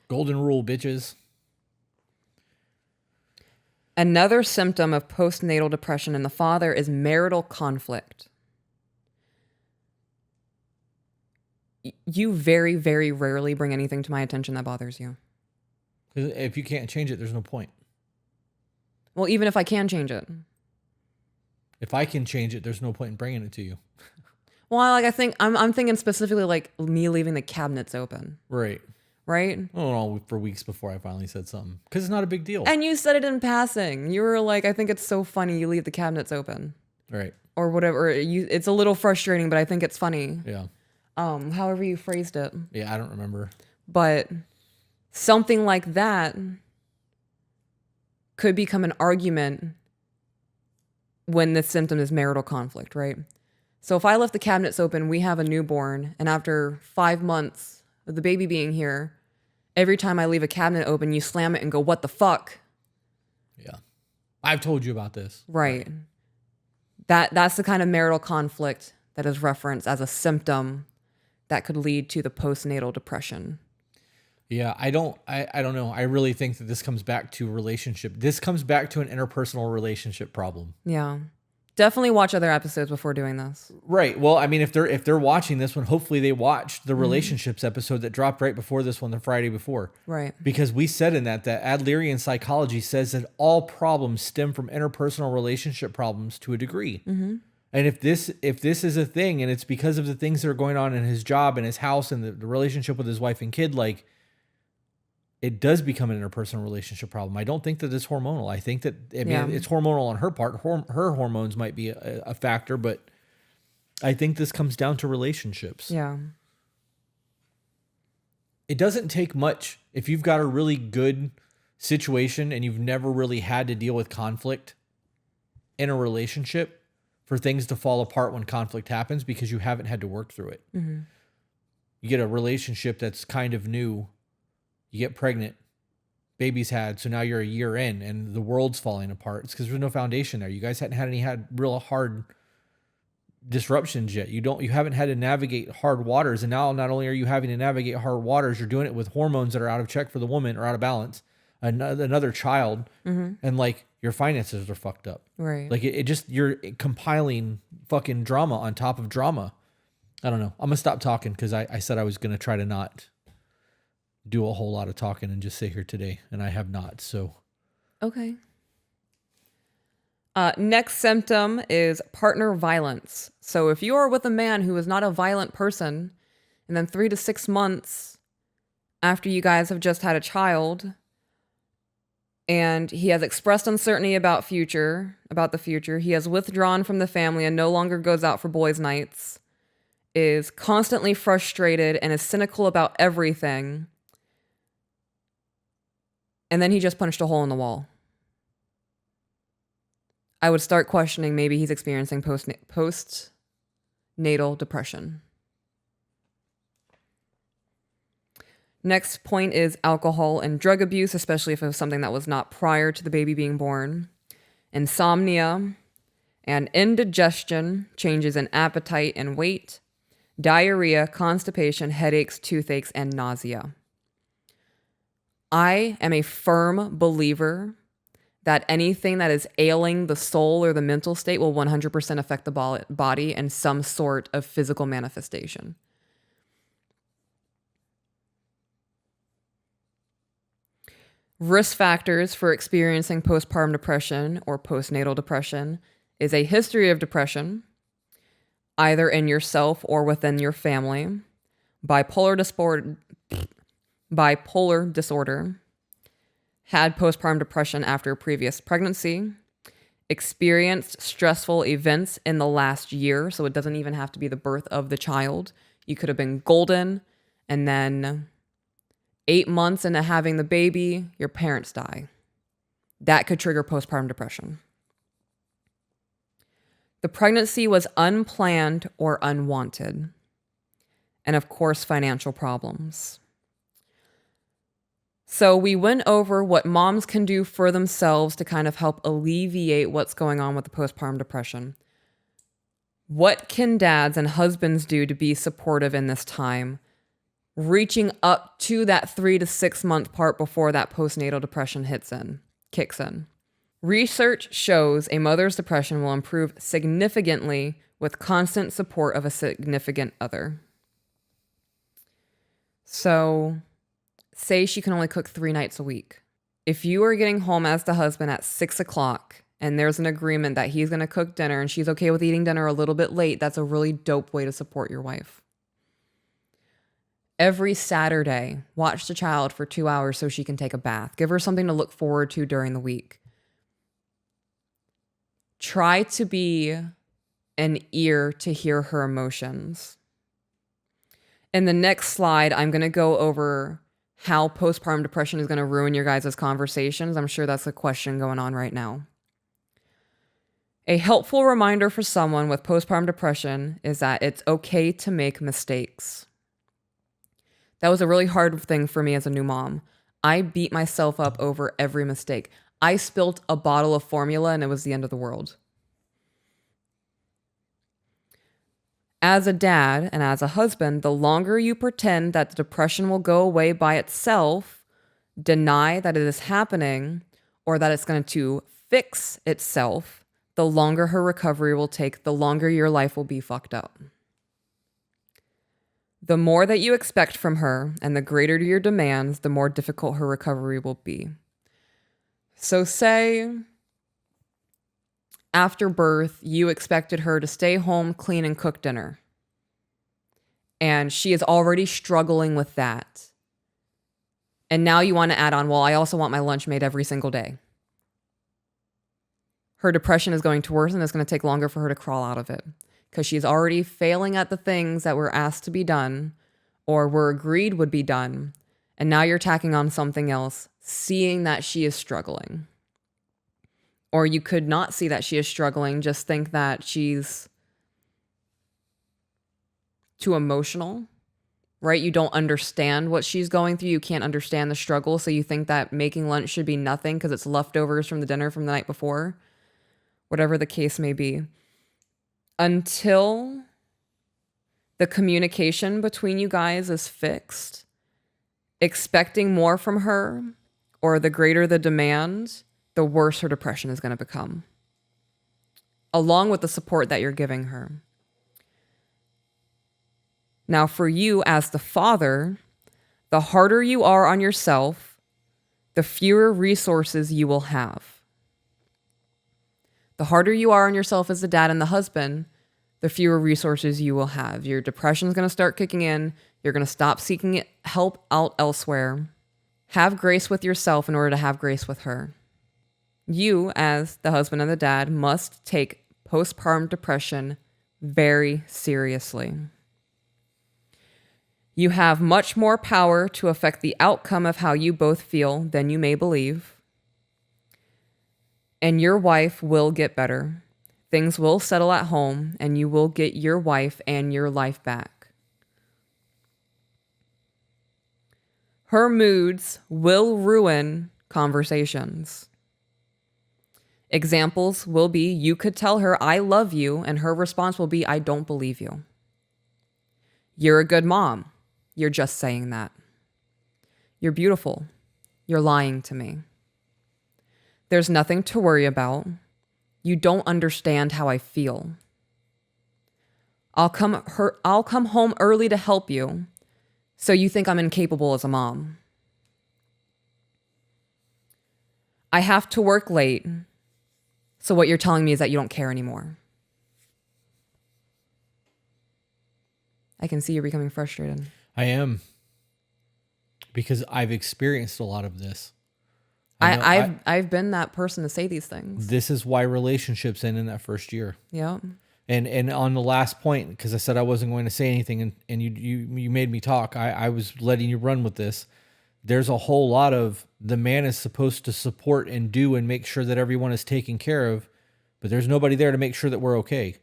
Golden rule, bitches. Another symptom of postnatal depression in the father is marital conflict. You very, very rarely bring anything to my attention that bothers you. If you can't change it, there's no point. Well, even if I can change it. If I can change it, there's no point in bringing it to you. Well, like I think I'm thinking specifically like me leaving the cabinets open. Right. Right? Oh, for weeks before I finally said something. Because it's not a big deal. And you said it in passing. You were like, I think it's so funny you leave the cabinets open. Right. Or whatever. It's a little frustrating, but I think it's funny. Yeah. However you phrased it. Yeah, I don't remember. But something like that could become an argument when the symptom is marital conflict, right? So if I left the cabinets open, we have a newborn, and after 5 months of the baby being here, every time I leave a cabinet open, you slam it and go, what the fuck? Yeah. I've told you about this. Right. That's the kind of marital conflict that is referenced as a symptom that could lead to the postnatal depression. Yeah, I don't know. I really think that this comes back to relationship. This comes back to an interpersonal relationship problem. Yeah. Definitely watch other episodes before doing this. Right. Well, I mean, if they're watching this one, hopefully they watched the relationships episode that dropped right before this one, the Friday before. Right. Because we said in that Adlerian psychology says that all problems stem from interpersonal relationship problems to a degree. Mm-hmm. And if this is a thing, and it's because of the things that are going on in his job and his house and the relationship with his wife and kid, like, it does become an interpersonal relationship problem. I don't think that it's hormonal. I think that, it's hormonal on her part. Her hormones might be a factor, but I think this comes down to relationships. Yeah. It doesn't take much. If you've got a really good situation and you've never really had to deal with conflict in a relationship, for things to fall apart when conflict happens because you haven't had to work through it. Mm-hmm. You get a relationship that's kind of new. You get pregnant, baby's had, so now you're a year in and the world's falling apart. It's because there's no foundation there. You guys hadn't had real hard disruptions yet. You haven't had to navigate hard waters. And now not only are you having to navigate hard waters, you're doing it with hormones that are out of check for the woman or out of balance, another child, and like your finances are fucked up. Right. Like you're compiling fucking drama on top of drama. I don't know. I'm gonna stop talking because I said I was gonna try to not do a whole lot of talking and just sit here today, and I have not. So, okay. Next symptom is partner violence. So if you are with a man who is not a violent person, and then 3 to 6 months after you guys have just had a child, and he has expressed uncertainty about the future, he has withdrawn from the family and no longer goes out for boys' nights, is constantly frustrated and is cynical about everything, and then he just punched a hole in the wall, I would start questioning maybe he's experiencing postnatal depression. Next point is alcohol and drug abuse, especially if it was something that was not prior to the baby being born. Insomnia and indigestion, changes in appetite and weight, diarrhea, constipation, headaches, toothaches, and nausea. I am a firm believer that anything that is ailing the soul or the mental state will 100% affect the body in some sort of physical manifestation. Risk factors for experiencing postpartum depression or postnatal depression is a history of depression, either in yourself or within your family, bipolar disorder, had postpartum depression after a previous pregnancy, experienced stressful events in the last year, so it doesn't even have to be the birth of the child. You could have been golden, and then 8 months into having the baby, your parents die. That could trigger postpartum depression. The pregnancy was unplanned or unwanted. And of course, financial problems. So we went over what moms can do for themselves to kind of help alleviate what's going on with the postpartum depression. What can dads and husbands do to be supportive in this time, reaching up to that 3 to 6 month part before that postnatal depression kicks in? Research shows a mother's depression will improve significantly with constant support of a significant other. So, say she can only cook 3 nights a week. If you are getting home as the husband at 6 o'clock and there's an agreement that he's going to cook dinner and she's okay with eating dinner a little bit late, that's a really dope way to support your wife. Every Saturday, watch the child for 2 hours so she can take a bath. Give her something to look forward to during the week. Try to be an ear to hear her emotions. In the next slide, I'm going to go over how postpartum depression is going to ruin your guys' conversations. I'm sure that's a question going on right now. A helpful reminder for someone with postpartum depression is that it's okay to make mistakes. That was a really hard thing for me as a new mom. I beat myself up over every mistake. I spilt a bottle of formula and it was the end of the world. As a dad and as a husband, the longer you pretend that the depression will go away by itself, deny that it is happening, or that it's going to fix itself, the longer her recovery will take, the longer your life will be fucked up. The more that you expect from her and the greater your demands, the more difficult her recovery will be. So say after birth, you expected her to stay home, clean, and cook dinner. And she is already struggling with that. And now you want to add on, well, I also want my lunch made every single day. Her depression is going to worsen. It's going to take longer for her to crawl out of it because she's already failing at the things that were asked to be done or were agreed would be done. And now you're tacking on something else, seeing that she is struggling. Or you could not see that she is struggling, just think that she's too emotional, right? You don't understand what she's going through. You can't understand the struggle. So you think that making lunch should be nothing because it's leftovers from the dinner from the night before, whatever the case may be. Until the communication between you guys is fixed, expecting more from her or the greater the demand, the worse her depression is going to become, along with the support that you're giving her. Now, for you as the father, the harder you are on yourself, the fewer resources you will have. The harder you are on yourself as the dad and the husband, the fewer resources you will have. Your depression is going to start kicking in. You're going to stop seeking help out elsewhere. Have grace with yourself in order to have grace with her. You, as the husband and the dad, must take postpartum depression very seriously. You have much more power to affect the outcome of how you both feel than you may believe. And your wife will get better. Things will settle at home, and you will get your wife and your life back. Her moods will ruin conversations. Examples will be, you could tell her, I love you, and her response will be, I don't believe you. You're a good mom. You're just saying that. You're beautiful. You're lying to me. There's nothing to worry about. You don't understand how I feel. I'll come home early to help you, so you think I'm incapable as a mom. I have to work late. So what you're telling me is that you don't care anymore. I can see you're becoming frustrated. I am. Because I've experienced a lot of this. I've been that person to say these things. This is why relationships end in that first year. Yeah. And on the last point, because I said I wasn't going to say anything, and you made me talk. I was letting you run with this. There's a whole lot of the man is supposed to support and do and make sure that everyone is taken care of, but there's nobody there to make sure that we're okay.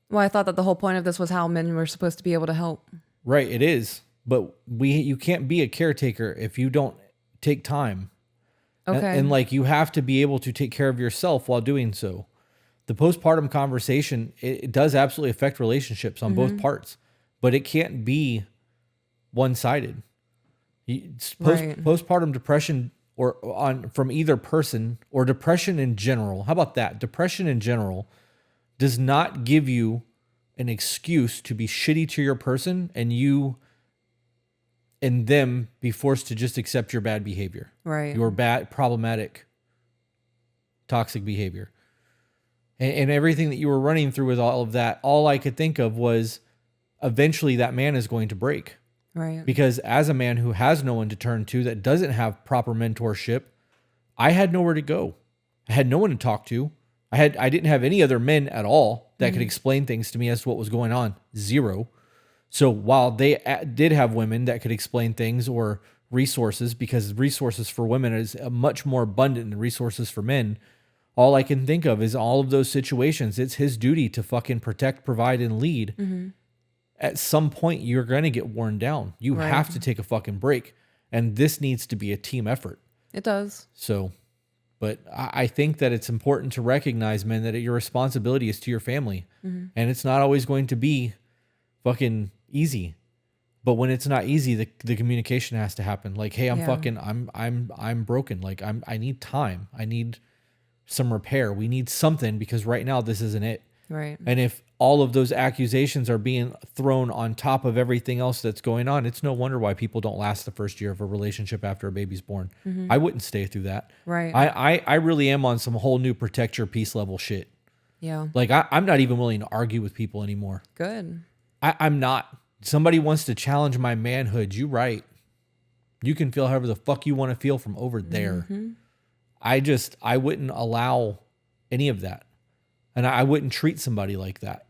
Well, I thought that the whole point of this was how men were supposed to be able to help. Right, it is. But you can't be a caretaker if you don't take time. Okay. And like you have to be able to take care of yourself while doing so. the postpartum conversation, it does absolutely affect relationships on both parts, but it can't be one-sided. Right. Postpartum depression from either person, or depression in general. How about that? Depression in general does not give you an excuse to be shitty to your person and you and them be forced to just accept your bad behavior. Right. Your bad, problematic, toxic behavior. And everything that you were running through with all of that, all I could think of was eventually that man is going to break. Right. Because as a man who has no one to turn to, that doesn't have proper mentorship, I had nowhere to go. I had no one to talk to. I didn't have any other men at all that could explain things to me as to what was going on. Zero. So while they did have women that could explain things or resources, because resources for women is much more abundant than resources for men, all I can think of is all of those situations. It's his duty to fucking protect, provide, and lead. At some point, you're going to get worn down. You have to take a fucking break. And this needs to be a team effort. It does. So, but I think that it's important to recognize, men, that your responsibility is to your family. And it's not always going to be fucking easy. But when it's not easy, the communication has to happen. Like, hey, I'm broken. Like, I need time. I need some repair. We need something, because right now this isn't it. Right. And if all of those accusations are being thrown on top of everything else that's going on, it's no wonder why people don't last the first year of a relationship after a baby's born. I wouldn't stay through that. Right. I really am on some whole new protect your peace level shit. Yeah. Like, I'm not even willing to argue with people anymore. Good. I'm not. Somebody wants to challenge my manhood. You right. You can feel however the fuck you want to feel from over there. I wouldn't allow any of that. And I wouldn't treat somebody like that.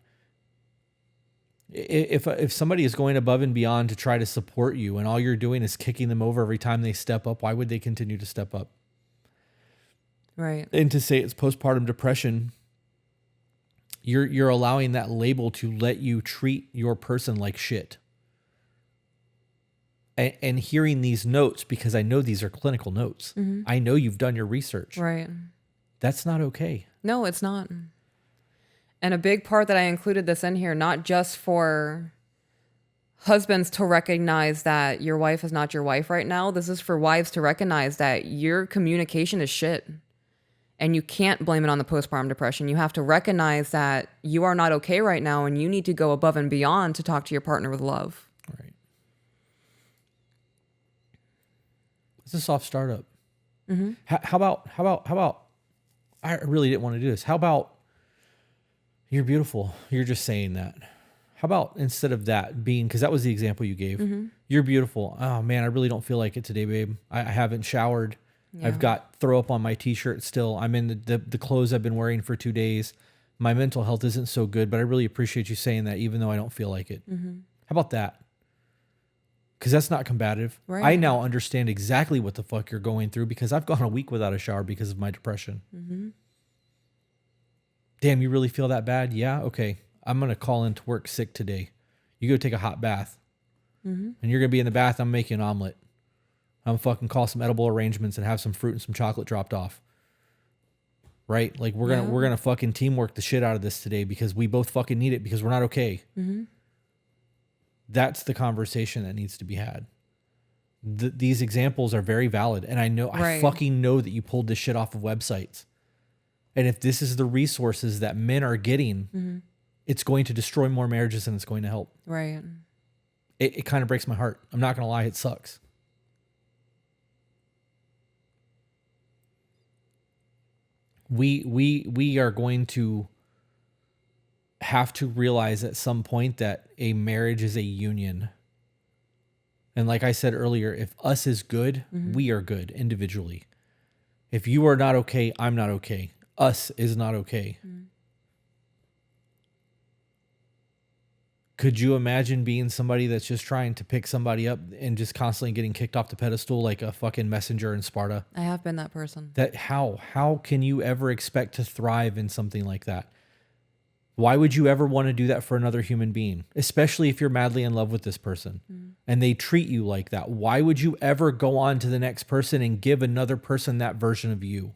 If somebody is going above and beyond to try to support you, and all you're doing is kicking them over every time they step up, why would they continue to step up? Right. And to say it's postpartum depression, you're allowing that label to let you treat your person like shit. And hearing these notes, because I know these are clinical notes. I know you've done your research. Right. That's not okay. No, it's not. And a big part that I included this in here, not just for husbands to recognize that your wife is not your wife right now. This is for wives to recognize that your communication is shit. And you can't blame it on the postpartum depression. You have to recognize that you are not okay right now, and you need to go above and beyond to talk to your partner with love. Right. It's a soft startup. How about, I really didn't want to do this. How about, you're beautiful. You're just saying that. How about instead of that being, because that was the example you gave. You're beautiful. Oh man, I really don't feel like it today, babe. I haven't showered. Yeah. I've got throw up on my t-shirt still. I'm in the clothes I've been wearing for 2 days. My mental health isn't so good, but I really appreciate you saying that, even though I don't feel like it. How about that? Because that's not combative. Right. I now understand exactly what the fuck you're going through, because I've gone a week without a shower because of my depression. Damn, you really feel that bad? Yeah? Okay. I'm going to call into work sick today. You go take a hot bath. And you're going to be in the bath. I'm making an omelet. I'm fucking call some edible arrangements and have some fruit and some chocolate dropped off. Right? Like, we're going to fucking teamwork the shit out of this today, because we both fucking need it, because we're not okay. That's the conversation that needs to be had. These examples are very valid. And I know, I fucking know that you pulled this shit off of websites. And if this is the resources that men are getting, it's going to destroy more marriages than it's going to help. Right. It kind of breaks my heart. I'm not going to lie. It sucks. We are going to have to realize at some point that a marriage is a union. And like I said earlier, if us is good, we are good individually. If you are not okay, I'm not okay. Us is not okay. Could you imagine being somebody that's just trying to pick somebody up and just constantly getting kicked off the pedestal like a fucking messenger in Sparta? I have been that person. That how can you ever expect to thrive in something like that? Why would you ever want to do that for another human being, especially if you're madly in love with this person and they treat you like that? Why would you ever go on to the next person and give another person that version of you?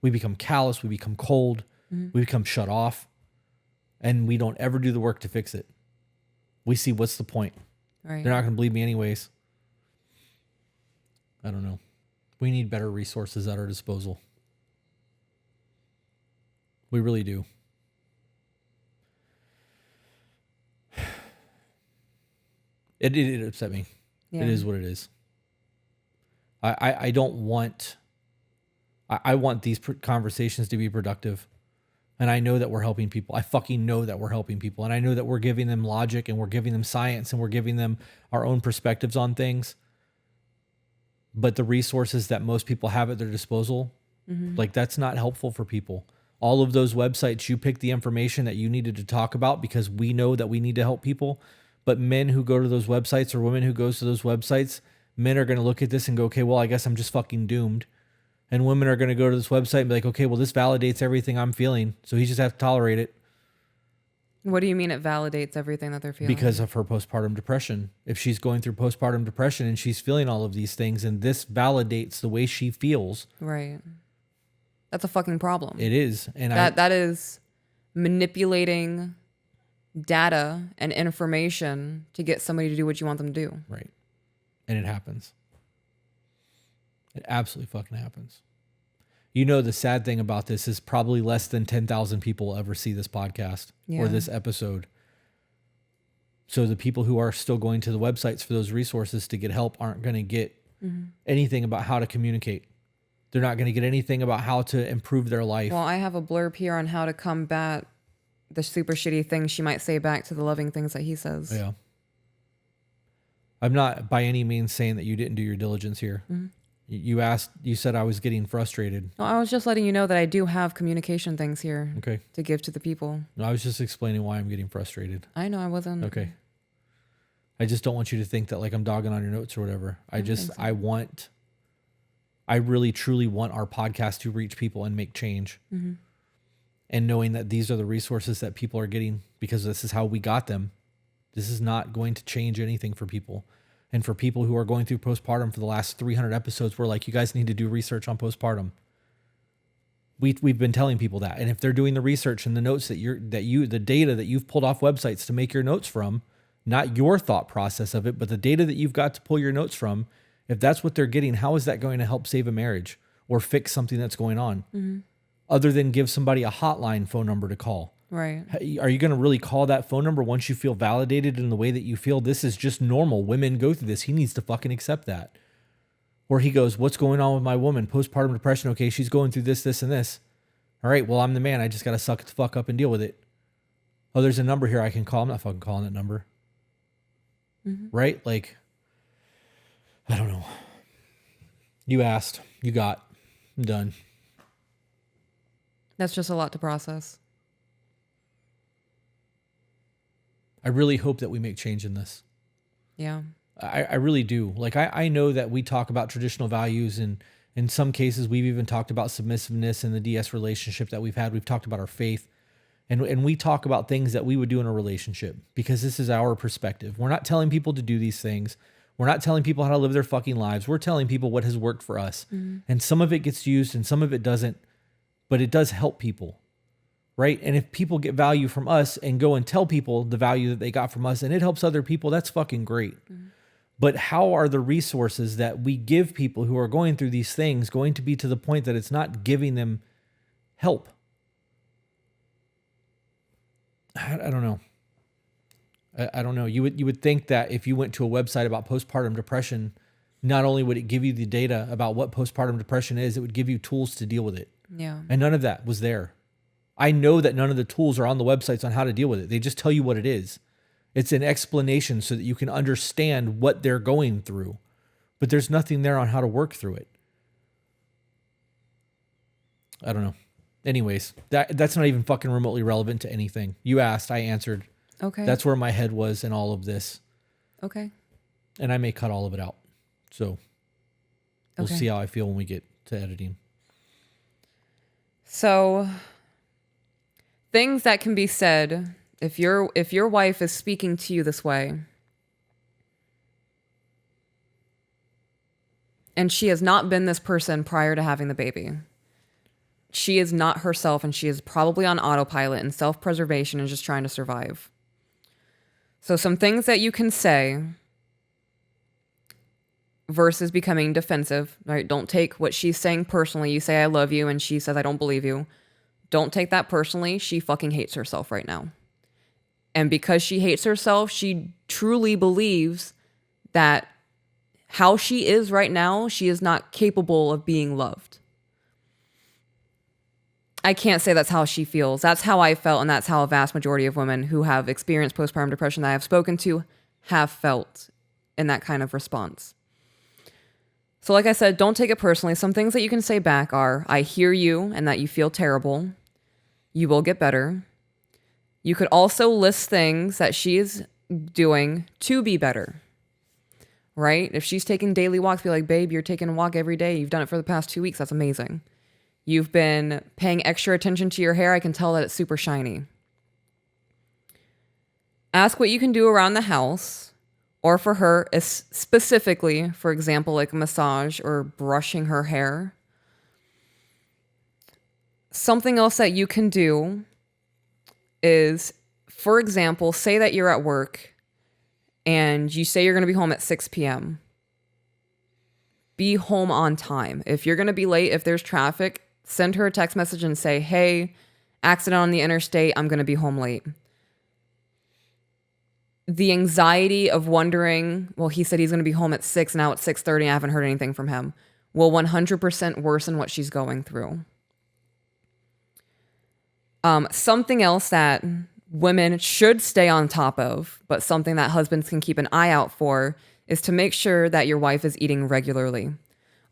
We become callous. We become cold. We become shut off, and we don't ever do the work to fix it. We see what's the point. Right. They're not going to believe me anyways. I don't know. We need better resources at our disposal. We really do. It upset me. Yeah. It is what it is. I don't want... I want these conversations to be productive. And I know that we're helping people. I fucking know that we're helping people. And I know that we're giving them logic and we're giving them science and we're giving them our own perspectives on things. But the resources that most people have at their disposal, like that's not helpful for people. All of those websites, you pick the information that you needed to talk about because we know that we need to help people. But men who go to those websites or women who goes to those websites, men are going to look at this and go, okay, well, I guess I'm just fucking doomed. And women are going to go to this website and be like, okay, well, this validates everything I'm feeling. So he just has to tolerate it. What do you mean it validates everything that they're feeling? Because of her postpartum depression. If she's going through postpartum depression and she's feeling all of these things and this validates the way she feels. Right. That's a fucking problem. It is. And that is manipulating data and information to get somebody to do what you want them to do. Right. And it happens. It absolutely fucking happens. You know, the sad thing about this is probably less than 10,000 people will ever see this podcast or this episode. So the people who are still going to the websites for those resources to get help aren't going to get anything about how to communicate. They're not going to get anything about how to improve their life. Well, I have a blurb here on how to combat the super shitty things she might say back to the loving things that he says. Yeah. I'm not by any means saying that you didn't do your diligence here. You said I was getting frustrated. No, I was just letting you know that I do have communication things here Okay. to give to the people. No, I was just explaining why I'm getting frustrated. I know I wasn't. Okay. I just don't want you to think that like I'm dogging on your notes or whatever. I really truly want our podcast to reach people and make change. And knowing that these are the resources that people are getting because this is how we got them. This is not going to change anything for people. And for people who are going through postpartum for the last 300 episodes, we're like, you guys need to do research on postpartum. We've been telling people that. And if they're doing the research and the notes the data that you've pulled off websites to make your notes from, not your thought process of it, but the data that you've got to pull your notes from, if that's what they're getting, how is that going to help save a marriage or fix something that's going on? Other than give somebody a hotline phone number to call. Right. Are you going to really call that phone number once you feel validated in the way that you feel this is just normal? Women go through this. He needs to fucking accept that. Or he goes, what's going on with my woman? Postpartum depression. Okay, she's going through this, this, and this. All right, well, I'm the man. I just got to suck it the fuck up and deal with it. Oh, there's a number here I can call. I'm not fucking calling that number. Right? Like, I don't know. You asked. You got. I'm done. That's just a lot to process. I really hope that we make change in this. Yeah. I really do. Like, I know that we talk about traditional values, and in some cases, we've even talked about submissiveness in the DS relationship that we've had. We've talked about our faith, and we talk about things that we would do in a relationship because this is our perspective. We're not telling people to do these things. We're not telling people how to live their fucking lives. We're telling people what has worked for us. And some of it gets used and some of it doesn't, but it does help people. Right? And if people get value from us and go and tell people the value that they got from us and it helps other people, that's fucking great. But how are the resources that we give people who are going through these things going to be to the point that it's not giving them help? I don't know. I don't know. You would think that if you went to a website about postpartum depression, not only would it give you the data about what postpartum depression is, it would give you tools to deal with it. Yeah. And none of that was there. I know that none of the tools are on the websites on how to deal with it. They just tell you what it is. It's an explanation so that you can understand what they're going through. But there's nothing there on how to work through it. I don't know. Anyways, that's not even fucking remotely relevant to anything. You asked, I answered. Okay. That's where my head was in all of this. Okay. And I may cut all of it out. So we'll Okay. see how I feel when we get to editing. So things that can be said if your wife is speaking to you this way and she has not been this person prior to having the baby. she is not herself, and she is probably on autopilot and self-preservation and just trying to survive. So some things that you can say versus becoming defensive, right? Don't take what she's saying personally. You say, I love you, and she says, I don't believe you. Don't take that personally. She fucking hates herself right now. And because she hates herself, she truly believes that how she is right now, she is not capable of being loved. I can't say that's how she feels. That's how I felt, and that's how a vast majority of women who have experienced postpartum depression that I have spoken to have felt in that kind of response. So like I said, don't take it personally. Some things that you can say back are, I hear you and that you feel terrible. You will get better. You could also list things that she is doing to be better, right? If she's taking daily walks, be like, babe, you're taking a walk every day. You've done it for the past 2 weeks. That's amazing. You've been paying extra attention to your hair. I can tell that it's super shiny. Ask what you can do around the house or for her, specifically, for example, like a massage or brushing her hair. Something else that you can do is, for example, say that you're at work and you say you're going to be home at 6 p.m. Be home on time. If you're going to be late, if there's traffic, send her a text message and say, hey, accident on the interstate, I'm going to be home late. The anxiety of wondering, well, he said he's going to be home at 6, now it's 6:30, I haven't heard anything from him, will 100% worsen what she's going through. Something else that women should stay on top of, but something that husbands can keep an eye out for, is to make sure that your wife is eating regularly.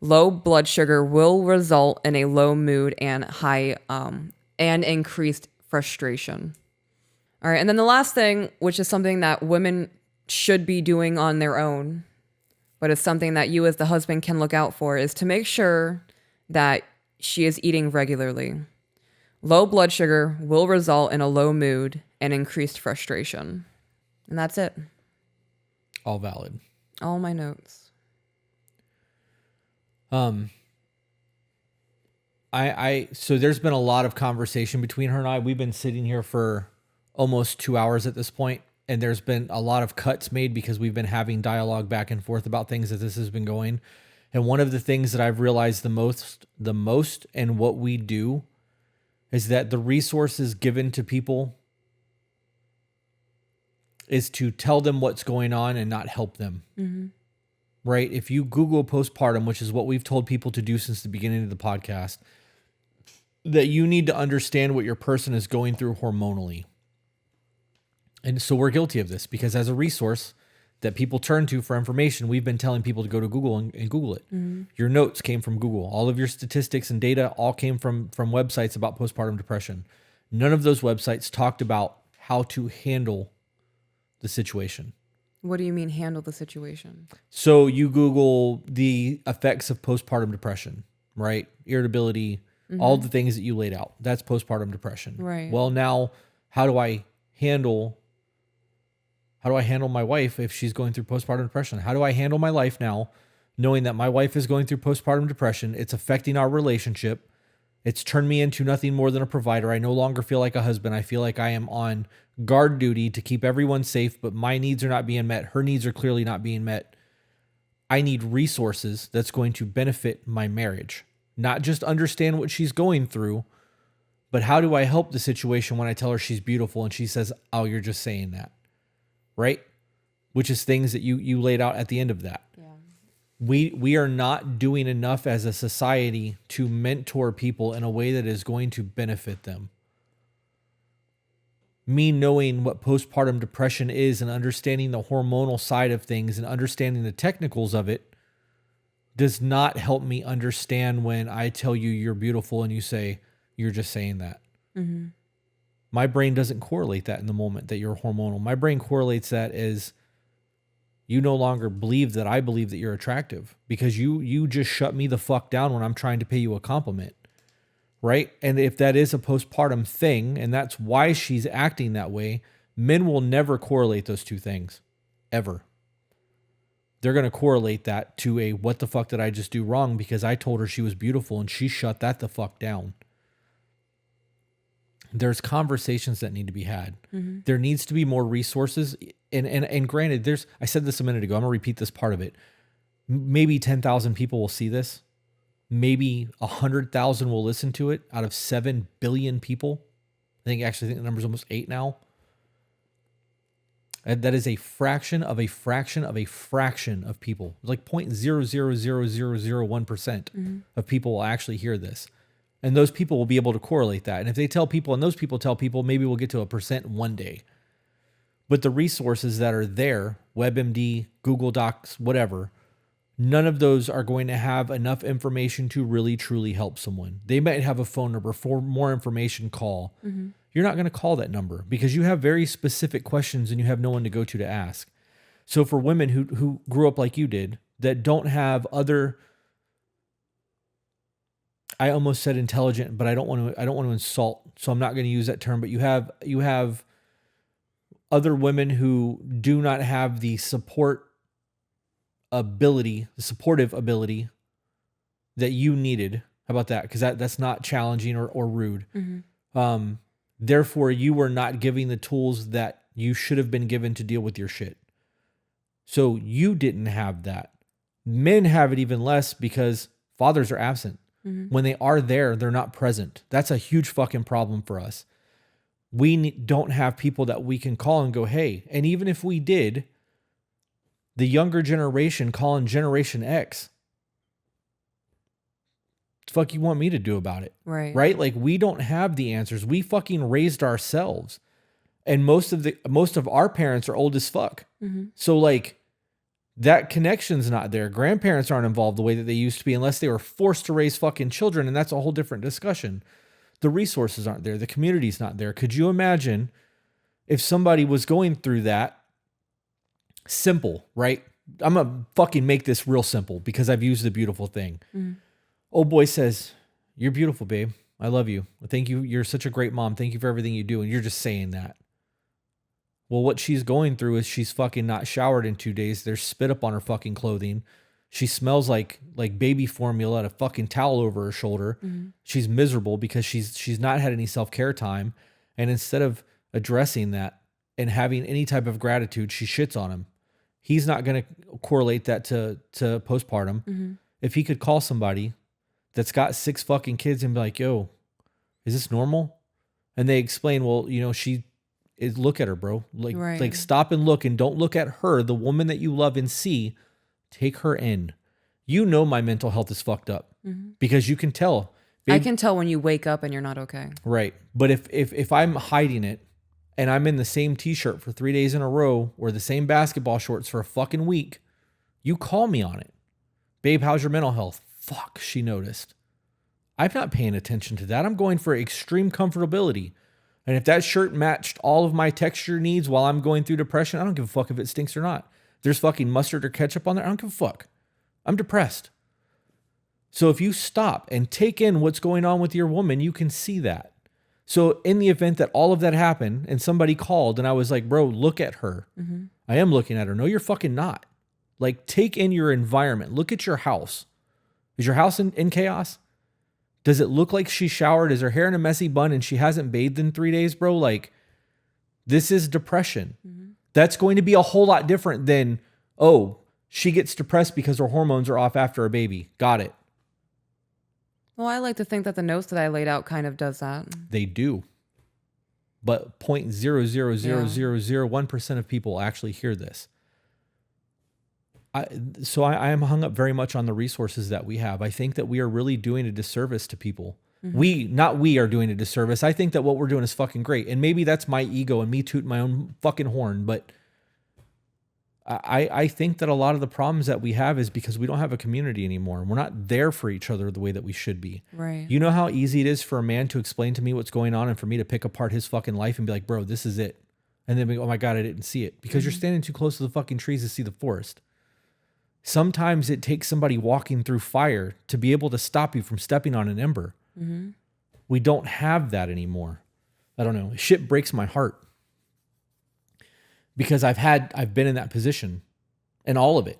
Low blood sugar will result in a low mood and high and increased frustration. All right, and then the last thing, which is something that women should be doing on their own, but it's something that you as the husband can look out for, is to make sure that she is eating regularly. Low blood sugar will result in a low mood and increased frustration. And that's it. All valid. All my notes. So there's been a lot of conversation between her and I. We've been sitting here for almost 2 hours at this point, and there's been a lot of cuts made because we've been having dialogue back and forth about things as this has been going. And one of the things that I've realized the most in what we do is that the resources given to people is to tell them what's going on and not help them. Mm-hmm. Right? If you Google postpartum, which is what we've told people to do since the beginning of the podcast, that you need to understand what your person is going through hormonally. And so we're guilty of this because as a resource that people turn to for information, we've been telling people to go to Google and Google it. Mm-hmm. Your notes came from Google. All of your statistics and data all came from websites about postpartum depression. None of those websites talked about how to handle the situation. What do you mean handle the situation? So you Google the effects of postpartum depression, right? Irritability, all the things that you laid out. That's postpartum depression. Right. Well, now how do I handle my wife if she's going through postpartum depression? How do I handle my life now knowing that my wife is going through postpartum depression? It's affecting our relationship. It's turned me into nothing more than a provider. I no longer feel like a husband. I feel like I am on guard duty to keep everyone safe, but my needs are not being met. Her needs are clearly not being met. I need resources that's going to benefit my marriage. Not just understand what she's going through, but how do I help the situation when I tell her she's beautiful and she says, oh, you're just saying that, right? Which is things that you laid out at the end of that. Yeah. We are not doing enough as a society to mentor people in a way that is going to benefit them. Me knowing what postpartum depression is and understanding the hormonal side of things and understanding the technicals of it does not help me understand when I tell you you're beautiful and you say, you're just saying that. Mm-hmm. My brain doesn't correlate that in the moment that you're hormonal. My brain correlates that as you no longer believe that I believe that you're attractive because you just shut me the fuck down when I'm trying to pay you a compliment. Right? And if that is a postpartum thing, and that's why she's acting that way, men will never correlate those two things. Ever. They're going to correlate that to a what the fuck did I just do wrong because I told her she was beautiful and she shut that the fuck down. there's conversations that need to be had. There needs to be more resources. And granted, I said this a minute ago, I'm gonna repeat this part of it. Maybe 10,000 people will see this. Maybe 100,000 will listen to it out of 7 billion people. I think the number's almost 8 now. And that is a fraction of a fraction of a fraction of people. Like 0.0000001% of people will actually hear this. And those people will be able to correlate that. And if they tell people and those people tell people, maybe we'll get to 1% one day. But the resources that are there, WebMD, Google Docs, whatever, none of those are going to have enough information to really, truly help someone. They might have a phone number. For more information, call. You're not going to call that number because you have very specific questions and you have no one to go to ask. So for women who grew up like you did, that don't have other, I almost said intelligent, but I don't want to insult, so I'm not going to use that term, but you have other women who do not have the supportive ability that you needed. How about that? Because that's not challenging or rude. Therefore, you were not giving the tools that you should have been given to deal with your shit. So you didn't have that. Men have it even less because fathers are absent. When they are there, they're not present. That's a huge fucking problem for us. We don't have people that we can call and go, hey, and even if we did, the younger generation calling Generation X, what the fuck you want me to do about it? Right? Like, we don't have the answers. We fucking raised ourselves. And most of our parents are old as fuck. So like that connection's not there. Grandparents aren't involved the way that they used to be unless they were forced to raise fucking children. And that's a whole different discussion. The resources aren't there. The community's not there. Could you imagine if somebody was going through that? Simple, right? I'm going to fucking make this real simple because I've used the beautiful thing. Old boy says, you're beautiful, babe. I love you. Thank you. You're such a great mom. Thank you for everything you do. And you're just saying that. Well, what she's going through is she's fucking not showered in 2 days. There's spit up on her fucking clothing. She smells like baby formula and a fucking towel over her shoulder. She's miserable because she's not had any self-care time. And instead of addressing that and having any type of gratitude, she shits on him. He's not going to correlate that to postpartum. If he could call somebody that's got 6 fucking kids and be like, yo, is this normal? And they explain, well, look at her, bro. Like stop and look and don't look at her, the woman that you love and see. Take her in. My mental health is fucked up because you can tell. Babe, I can tell when you wake up and you're not okay. Right. But if I'm hiding it and I'm in the same t-shirt for 3 days in a row or the same basketball shorts for a fucking week, you call me on it. Babe, how's your mental health? Fuck, she noticed. I'm not paying attention to that. I'm going for extreme comfortability. And if that shirt matched all of my texture needs while I'm going through depression, I don't give a fuck if it stinks or not. There's fucking mustard or ketchup on there. I don't give a fuck. I'm depressed. So if you stop and take in what's going on with your woman, you can see that. So in the event that all of that happened and somebody called and I was like, bro, look at her. I am looking at her. No, you're fucking not. Like, take in your environment. Look at your house. Is your house in chaos? Does it look like she showered? Is her hair in a messy bun and she hasn't bathed in 3 days, bro? Like, this is depression. That's going to be a whole lot different than, oh, she gets depressed because her hormones are off after a baby. Got it. Well, I like to think that the notes that I laid out kind of does that. They do. But 0.00001% of people actually hear this. I am hung up very much on the resources that we have. I think that we are really doing a disservice to people. We are doing a disservice. I think that what we're doing is fucking great. And maybe that's my ego and me tooting my own fucking horn. But I think that a lot of the problems that we have is because we don't have a community anymore. We're not there for each other the way that we should be. Right. You know how easy it is for a man to explain to me what's going on and for me to pick apart his fucking life and be like, bro, this is it. And then we go, oh my God, I didn't see it. Because you're standing too close to the fucking trees to see the forest. Sometimes it takes somebody walking through fire to be able to stop you from stepping on an ember. We don't have that anymore. I don't know. Shit breaks my heart because I've been in that position and all of it.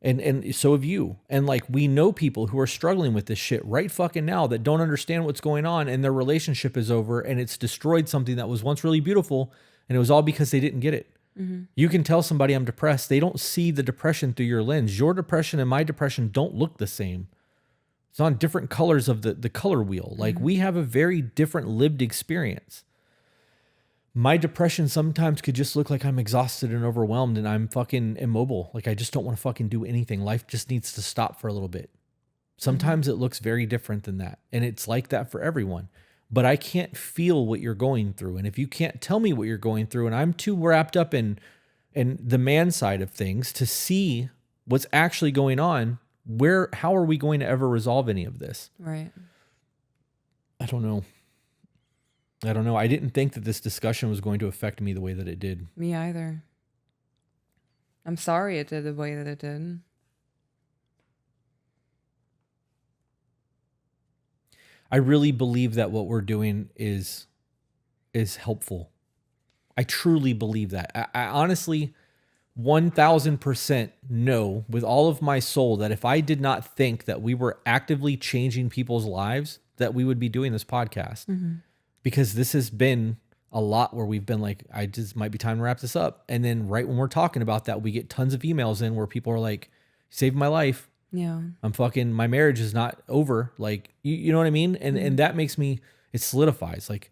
And so have you. And like, we know people who are struggling with this shit right fucking now that don't understand what's going on, and their relationship is over and it's destroyed something that was once really beautiful, and it was all because they didn't get it. You can tell somebody I'm depressed. They don't see the depression through your lens. Your depression and my depression don't look the same. It's on different colors of the color wheel. Like, we have a very different lived experience. My depression sometimes could just look like I'm exhausted and overwhelmed and I'm fucking immobile. Like, I just don't want to fucking do anything. Life just needs to stop for a little bit. Sometimes it looks very different than that. And it's like that for everyone. But I can't feel what you're going through. And if you can't tell me what you're going through, and I'm too wrapped up in the man side of things to see what's actually going on, how are we going to ever resolve any of this? Right. I don't know. I didn't think that this discussion was going to affect me the way that it did. Me either. I'm sorry it did the way that it did. I really believe that what we're doing is helpful. I truly believe that. I honestly 1000% know with all of my soul that if I did not think that we were actively changing people's lives, that we would be doing this podcast. Because this has been a lot where we've been like, I just might be time to wrap this up. And then right when we're talking about that, we get tons of emails in where people are like, saved my life. Yeah. My marriage is not over. Like, you know what I mean? And that makes me, it solidifies. Like,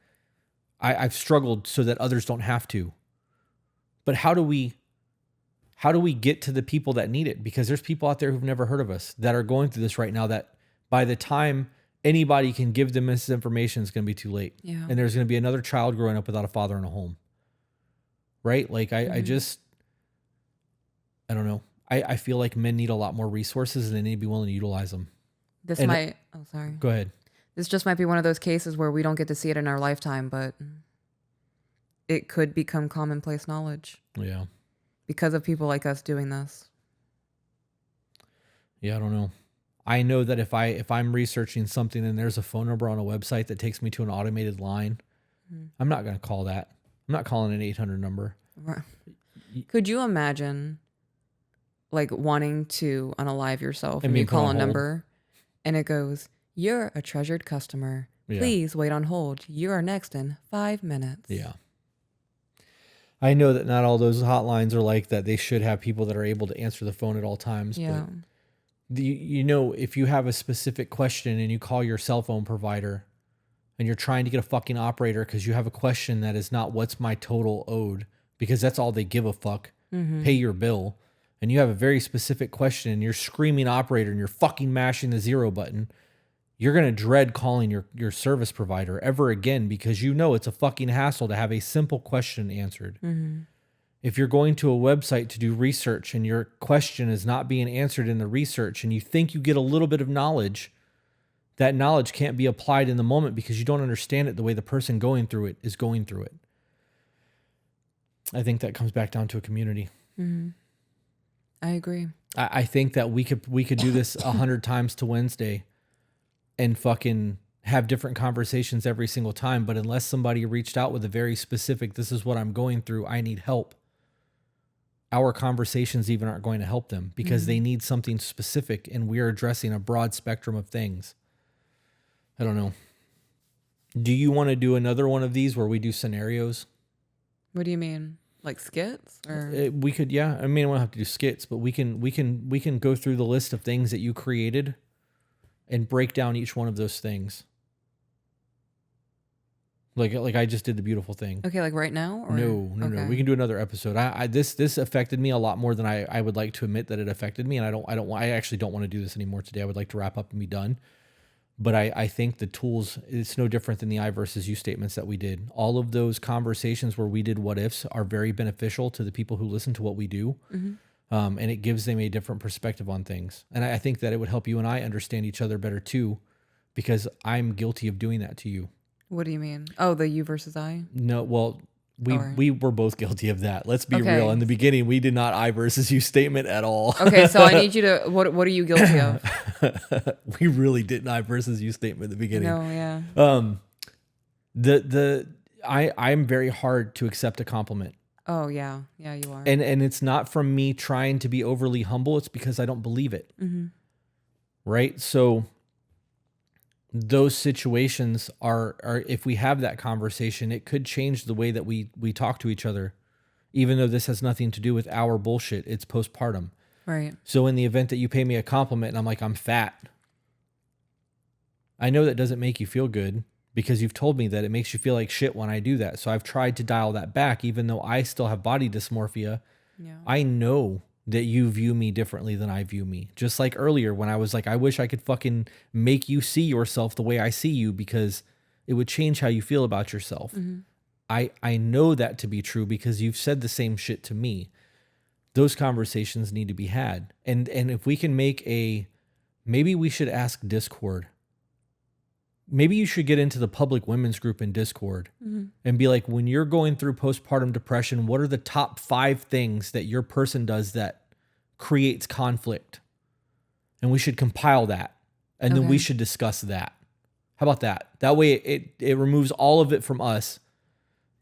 I've struggled so that others don't have to. But how do we get to the people that need it? Because there's people out there who've never heard of us that are going through this right now, that by the time anybody can give them this information, it's going to be too late. Yeah. And there's going to be another child growing up without a father in a home. Right? Like, I don't know. I feel like men need a lot more resources and they need to be willing to utilize them. Sorry. Go ahead. This just might be one of those cases where we don't get to see it in our lifetime, but it could become commonplace knowledge. Yeah. Because of people like us doing this. Yeah, I don't know. I know that if I'm researching something and there's a phone number on a website that takes me to an automated line, I'm not going to call that. I'm not calling an 800 number. Right. Could you imagine like wanting to unalive yourself and you call a number and it goes, "You're a treasured customer. Please wait on hold. You are next in 5 minutes." Yeah. I know that not all those hotlines are like that. They should have people that are able to answer the phone at all times. Yeah. But if you have a specific question and you call your cell phone provider and you're trying to get a fucking operator because you have a question that is not what's my total owed, because that's all they give a fuck, pay your bill, and you have a very specific question and you're screaming operator and you're fucking mashing the 0 button, you're going to dread calling your service provider ever again, because you know it's a fucking hassle to have a simple question answered. If you're going to a website to do research and your question is not being answered in the research and you think you get a little bit of knowledge, that knowledge can't be applied in the moment because you don't understand it the way the person going through it is going through it. I think that comes back down to a community. I agree. I think that we could do this 100 times to Wednesday and fucking have different conversations every single time. But unless somebody reached out with a very specific, this is what I'm going through, I need help, our conversations even aren't going to help them because they need something specific and we're addressing a broad spectrum of things. I don't know. Do you want to do another one of these where we do scenarios? What do you mean? Like skits? Or We could, yeah. I mean, we don't have to do skits, but we can go through the list of things that you created and break down each one of those things. Like I just did the beautiful thing. Okay, like right now? Or? No. We can do another episode. This affected me a lot more than I would like to admit that it affected me, and I actually don't want to do this anymore today. I would like to wrap up and be done. But I think the tools, it's no different than the I versus you statements that we did. All of those conversations where we did what ifs are very beneficial to the people who listen to what we do. And it gives them a different perspective on things. And I think that it would help you and I understand each other better too, because I'm guilty of doing that to you. What do you mean? Oh, the you versus I? No, well, we were both guilty of that. Let's be real. In the beginning, we did not I versus you statement at all. Okay, so I need you to, what are you guilty of? We really didn't I versus you statement in the beginning. No, yeah. I'm very hard to accept a compliment. Oh yeah. Yeah, you are. And it's not from me trying to be overly humble. It's because I don't believe it. Right? So those situations are if we have that conversation, it could change the way that we talk to each other, even though this has nothing to do with our bullshit. It's postpartum. Right. So in the event that you pay me a compliment and I'm like, I'm fat, I know that doesn't make you feel good because you've told me that it makes you feel like shit when I do that. So I've tried to dial that back, even though I still have body dysmorphia. Yeah. I know that you view me differently than I view me. Just like earlier when I was like, I wish I could fucking make you see yourself the way I see you because it would change how you feel about yourself. I know that to be true because you've said the same shit to me. Those conversations need to be had. And if we can make maybe we should ask Discord. Maybe you should get into the public women's group in Discord and be like, when you're going through postpartum depression, what are the top 5 things that your person does that creates conflict? And we should compile that. And then we should discuss that. How about that? That way it removes all of it from us.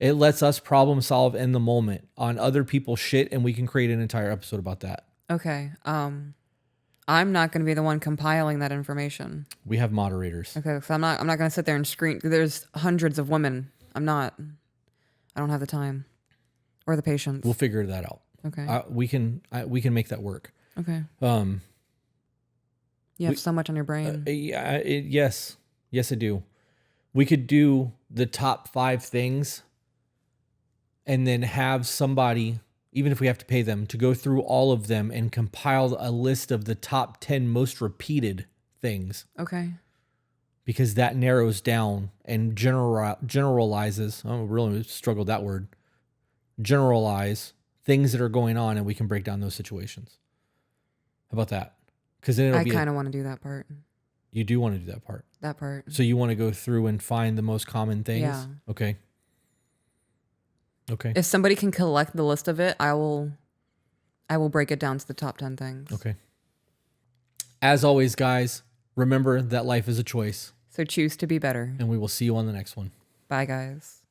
It lets us problem solve in the moment on other people's shit. And we can create an entire episode about that. Okay. I'm not going to be the one compiling that information. We have moderators. Okay, so I'm not going to sit there and screen. There's hundreds of women. I don't have the time or the patience. We'll figure that out. Okay. We can make that work. Okay. You have so much on your brain. Yes, I do. We could do the top 5 things and then have somebody, even if we have to pay them, to go through all of them and compile a list of the top 10 most repeated things. Okay. Because that narrows down and generalizes. I really struggled that word. Generalize things that are going on, and we can break down those situations. How about that? Because then I kind of want to do that part. You do want to do that part. That part. So you want to go through and find the most common things? Yeah. Okay. If somebody can collect the list of it, I will break it down to the top 10 things. Okay. As always, guys, remember that life is a choice. So choose to be better. And we will see you on the next one. Bye, guys.